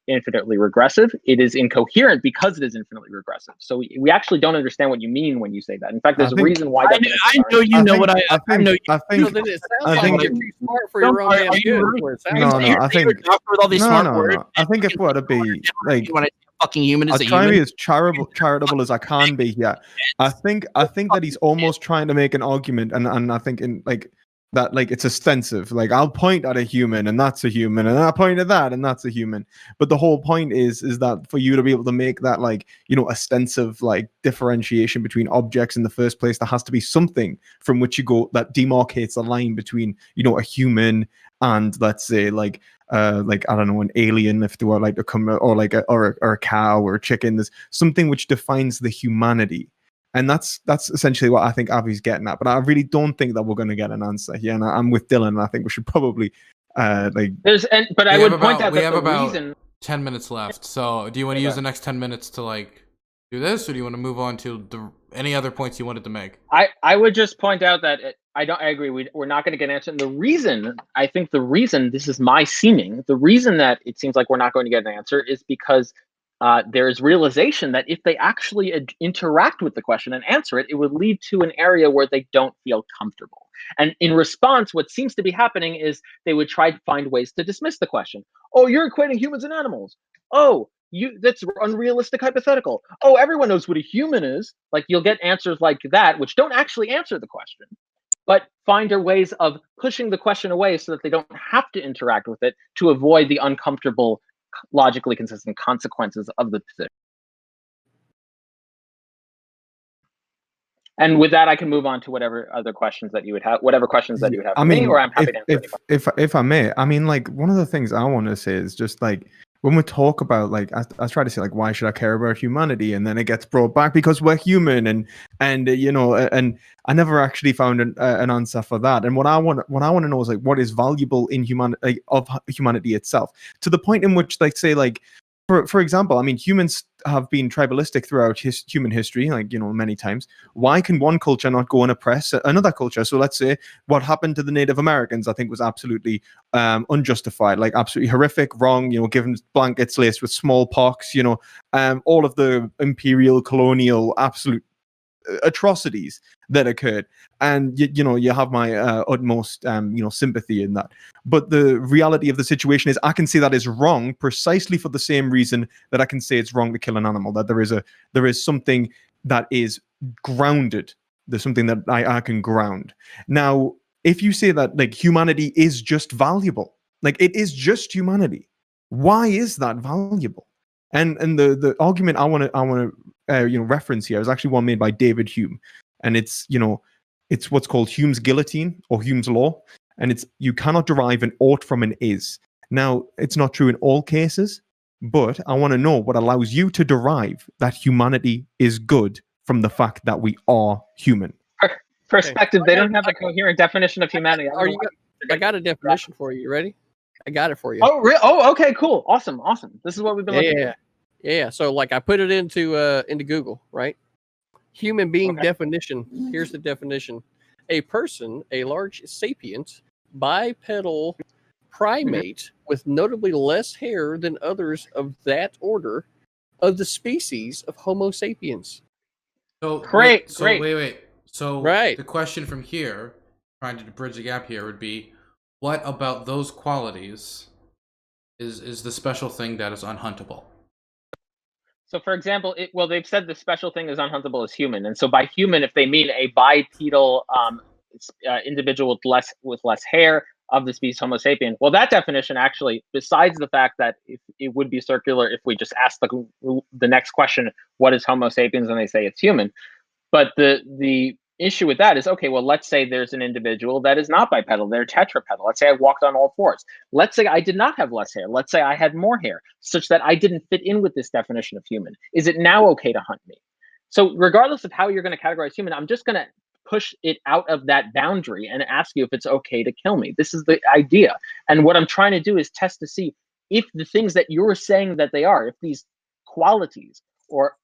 infinitely regressive. It is incoherent because it is infinitely regressive. So we actually don't understand what you mean when you say that. In fact, there's a reason why definitions
I know you know what I know.
I think
Then it
I
sounds
think
like you're too smart for
Don't
your own
worry,
damn
are you
good.
right?
is what it sounds
No,
like.
no, I think
You're a doctor with all these smart words.
no. I think if we're to be like,
when I say a fucking human is
I'll
a
try and be
human.
as charitable as I can be here. I think that he's almost trying to make an argument, and I think in like that, like it's ostensive. Like I'll point at a human, and that's a human, and I point at that, and that's a human. But the whole point is that for you to be able to make that, like, you know, ostensive like differentiation between objects in the first place, there has to be something from which you go that demarcates the line between, you know, a human and, let's say, like I don't know, an alien, if they were like to come, or like or a cow or a chicken. There's something which defines the humanity, and that's essentially what I think Avi's getting at. But I really don't think that we're going to get an answer here, and I'm with Dylan. And I think we should probably like.
But I would point out
we
that
have
the
about
reason.
10 minutes left. So do you want to use the next 10 minutes to like do this, or do you want to move on to any other points you wanted to make?
I would just point out that I agree. We're not going to get an answer. And the reason this is my seeming, the reason that it seems like we're not going to get an answer is because there is realization that if they actually interact with the question and answer it, it would lead to an area where they don't feel comfortable. And in response, what seems to be happening is they would try to find ways to dismiss the question. Oh, you're equating humans and animals. Oh, that's unrealistic hypothetical. Oh, everyone knows what a human is. Like, you'll get answers like that, which don't actually answer the question, but find their ways of pushing the question away so that they don't have to interact with it to avoid the uncomfortable, logically consistent consequences of the position. And with that, I can move on to whatever other questions that you would have, whatever questions that you have for me, or I'm happy to answer any questions.
if I may, I mean, like, one of the things I want to say is just like, when we talk about, like, I try to say, like, why should I care about humanity, and then it gets brought back because we're human, and you know, and I never actually found an answer for that. And what I want to know is, like, what is valuable in humanity, of humanity itself, to the point in which, like, say, like, for example, I mean, humans have been tribalistic throughout human history, like, you know, many times. Why can one culture not go and oppress another culture? So let's say what happened to the Native Americans, I think, was absolutely unjustified, like absolutely horrific, wrong, you know, given blankets laced with smallpox, you know, all of the imperial, colonial, absolute atrocities that occurred. And you know, you have my utmost you know, sympathy in that. But the reality of the situation is, I can say that is wrong precisely for the same reason that I can say it's wrong to kill an animal, that there is something that is grounded. There's something that I can ground. Now, if you say that, like, humanity is just valuable, like, it is just humanity, why is that valuable? And the argument I want to you know, reference here is actually one made by David Hume, and it's, you know, it's what's called Hume's guillotine, or Hume's law, and it's, you cannot derive an ought from an is. Now, it's not true in all cases, but I want to know what allows you to derive that humanity is good from the fact that we are human.
Perspective. They don't have a coherent definition of humanity.
I got a definition for you. You ready? I got it for you.
Oh, really? Oh, okay, cool, awesome. This is what we've been looking for.
Yeah. So, like, I put it into Google, right? Human being definition. Here's the definition: a person, a large sapient, bipedal primate with notably less hair than others of that order of the species of Homo sapiens.
So
Great.
wait. So
Right.
the question from here, trying to bridge the gap here, would be, what about those qualities is the special thing that is unhuntable?
So, for example, they've said the special thing is unhuntable as human, and so by human, if they mean a bipedal individual with less hair of the species Homo sapien, well, that definition actually, besides the fact that it would be circular if we just ask the next question, what is Homo sapiens, and they say it's human, but the issue with that is, okay, well, let's say there's an individual that is not bipedal, they're tetrapedal. Let's say I walked on all fours. Let's say I did not have less hair. Let's say I had more hair, such that I didn't fit in with this definition of human. Is it now okay to hunt me? So regardless of how you're going to categorize human, I'm just going to push it out of that boundary and ask you if it's okay to kill me. This is the idea. And what I'm trying to do is test to see if the things that you're saying that they are, if these qualities or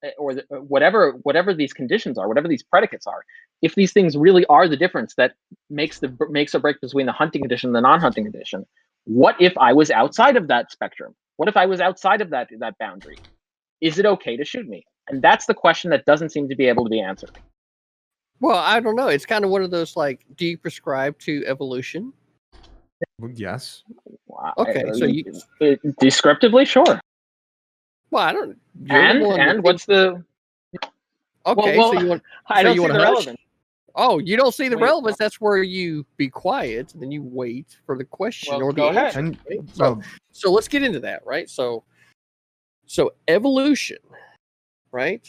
whatever these conditions are, whatever these predicates are, if these things really are the difference that makes or break between the hunting condition and the non-hunting condition, what if I was outside of that spectrum? What if I was outside of that boundary? Is it okay to shoot me? And that's the question that doesn't seem to be able to be answered.
Well, I don't know. It's kind of one of those like, do you prescribe to evolution?
Well, yes.
Wow.
Okay, so you.
Descriptively, sure.
Well, I don't. You're the one that
And what's the?
Okay,
well,
so you want.
I
so
don't
you
see
want
the
to hush?
relevance.
Oh, you don't see the
Wait,
relevance. That's where you be quiet and then you wait for the question
Well,
or the
go ahead.
answer.
And
Right?
well,
So let's get into that, right? So evolution, right?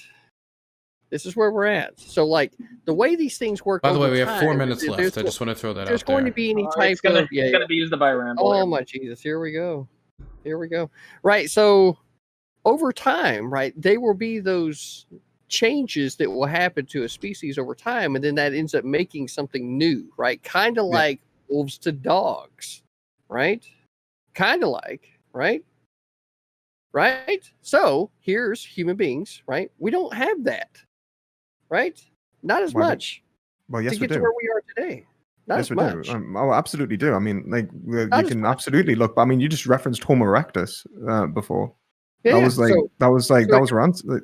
This is where we're at. So like the way these things work.
By the way,
over
we have 4
time,
minutes
there's
left. I
go-
just want to throw that
there's
out
going
there.
to be any
It's
type
gonna
of
it's gonna be used by a ramble.
Oh my Jesus! Here we go. Right. So over time, right, they will be those changes that will happen to a species over time, and then that ends up making something new, right? Kind of
Yeah.
like wolves to dogs, right? Kind of like, right? Right. So here's human beings, right? We don't have that, right? Not as
Why don't-
much
well, yes,
to
we
get to
do.
where we are today. Not
Yes,
as
we
much.
do. Oh, absolutely do. I mean, like you
Not as
can
much.
absolutely look. I mean, you just referenced Homo erectus before.
Yeah.
That was like
so,
that was like
so
that was around.
right.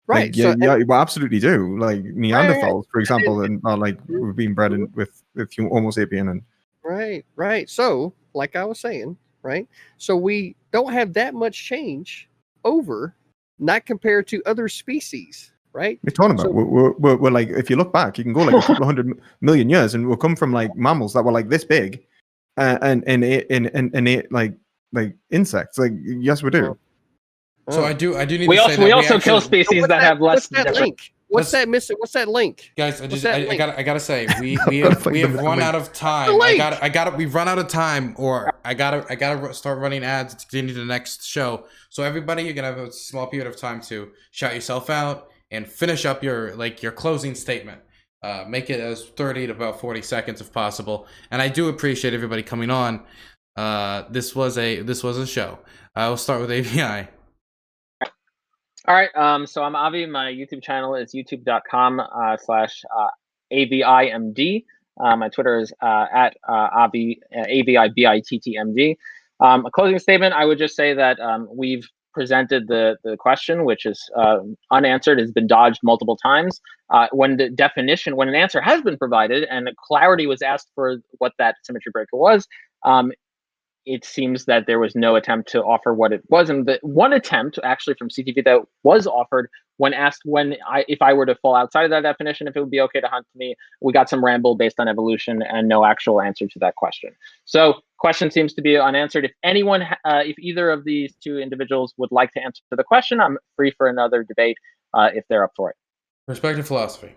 Like, yeah,
so
we absolutely do. Like Neanderthals, for example, and are like
Mhm.
we've been bred in, with Homo sapien, and
Right. So, like I was saying, right? So we don't have that much change over, not compared to other species, right?
we're talking about.
So-
We're like, if you look back, you can go like a couple of hundred million years, and we'll come from like mammals that were like this big, and ate like insects. Like, yes, we do.
So
Oh.
I do need
We
to say
also
that
we also
actually,
kill species that have less.
What's that
different-
link? What's
let's-
that missing? What's that link?
guys.
What's that link?
I gotta say we
Fuck
we have
the
run
link.
out of time.
link?
We've run out of time, or I gotta start running ads to continue the next show. So everybody, you're gonna have a small period of time to shout yourself out and finish up your closing statement. Make it as 30 to about 40 seconds if possible. And I do appreciate everybody coming on. This was a show. I will start with AVI.
All right. So I'm Avi. My YouTube channel is youtube.com/AVIMD. My Twitter is at Avi AVIBITTMD. A closing statement. I would just say that we've presented the question, which is unanswered, has been dodged multiple times. When an answer has been provided and clarity was asked for what that symmetry breaker was, it seems that there was no attempt to offer what it was. And the one attempt actually from CTV that was offered when asked if I were to fall outside of that definition, if it would be okay to hunt me, we got some ramble based on evolution and no actual answer to that question. So question seems to be unanswered. If anyone, if either of these two individuals would like to answer the question, I'm free for another debate if they're up for it.
Perspective philosophy.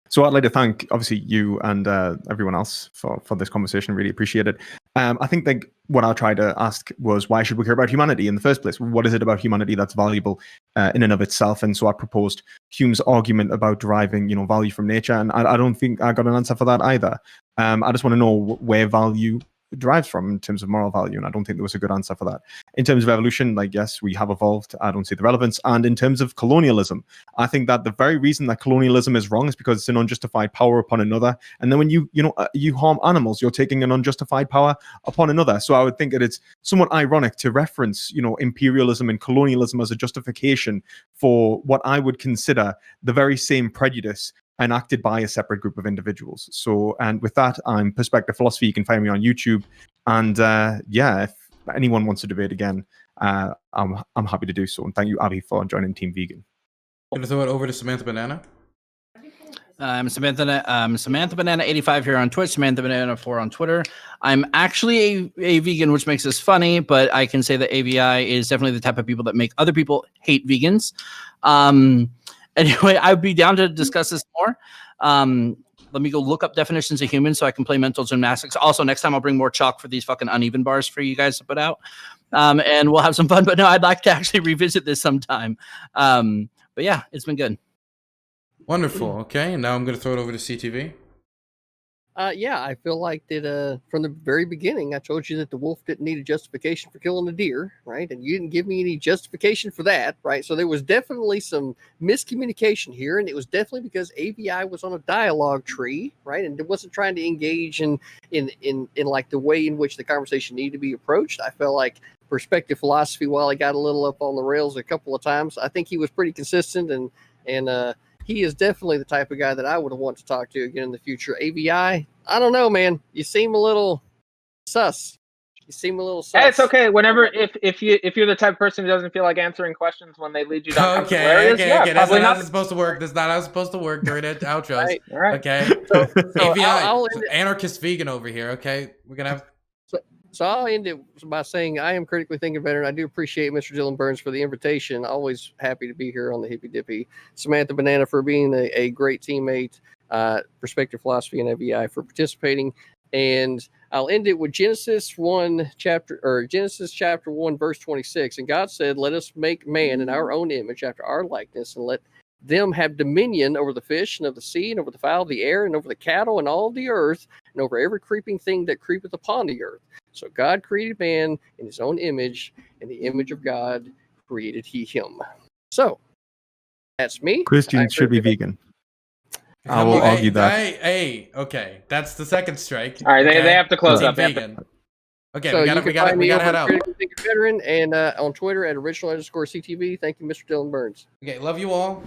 So I'd like to thank, obviously, you and everyone else for this conversation. Really appreciate it. I think like what I tried to ask was, why should we care about humanity in the first place? What is it about humanity that's valuable in and of itself? And so I proposed Hume's argument about deriving, value from nature, and I don't think I got an answer for that either. I just want to know where value derives from in terms of moral value, and I don't think there was a good answer for that. In terms of evolution, like, yes, we have evolved. I don't see the relevance. And in terms of colonialism, I think that the very reason that colonialism is wrong is because it's an unjustified power upon another. And then when you harm animals, you're taking an unjustified power upon another. So I would think that it's somewhat ironic to reference, imperialism and colonialism as a justification for what I would consider the very same prejudice enacted by a separate group of individuals. So, and with that, I'm Perspective Philosophy. You can find me on YouTube. And if anyone wants to debate again, I'm happy to do so. And thank you, Avi, for joining Team Vegan.
I'm gonna throw it over to Samantha Banana.
I'm Samantha Banana 85 here on Twitch, Samantha Banana 4 on Twitter. I'm actually a vegan, which makes this funny, but I can say that AVI is definitely the type of people that make other people hate vegans. Anyway, I'd be down to discuss this more. Let me go look up definitions of humans so I can play mental gymnastics. Also, next time I'll bring more chalk for these fucking uneven bars for you guys to put out. And we'll have some fun. But no, I'd like to actually revisit this sometime. But yeah, it's been good.
Wonderful. Okay, and now I'm gonna throw it over to CTV.
Yeah, I feel like that from the very beginning, I told you that the wolf didn't need a justification for killing a deer, right? And you didn't give me any justification for that, right? So there was definitely some miscommunication here, and it was definitely because AVI was on a dialogue tree, right? And it wasn't trying to engage in like the way in which the conversation needed to be approached. I felt like perspective philosophy, while he got a little up on the rails a couple of times, I think he was pretty consistent and he is definitely the type of guy that I would want to talk to again in the future. AVI, I don't know, man. You seem a little sus. You seem a little sus.
Hey, it's okay. Whenever if you're the type of person who doesn't feel like answering questions when they lead you down comfortable areas, yeah,
That's
probably
not how
not.
it's supposed to work. That's not how it's supposed to work during the outros.
Right.
All right.
Okay.
So
AVI,
I'll end it.
anarchist vegan over here. Okay, we're gonna have.
So I'll end it by saying I am critically thinking better, and I do appreciate Mr. Dylan Burns for the invitation. Always happy to be here on the Hippy Dippy. Samantha Banana for being a great teammate. Perspective Philosophy and AVI for participating. And I'll end it with Genesis chapter 1, verse 26. And God said, "Let us make man in our own image, after our likeness, and let them have dominion over the fish and of the sea and over the fowl of the air and over the cattle and all the earth and over every creeping thing that creepeth upon the earth." So God created man in his own image, in the image of God created he him. So that's me.
Christians should be vegan. I will argue that.
Hey, okay, that's the second strike.
All right,
okay?
they have to close
Team
up. They have to-
vegan. Okay,
So
we
you can
gotta
find me over
head
at
out.
Critically Thinking Veteran and on Twitter at original_CTV. Thank you, Mr. Dylan Burns.
Okay, love you all.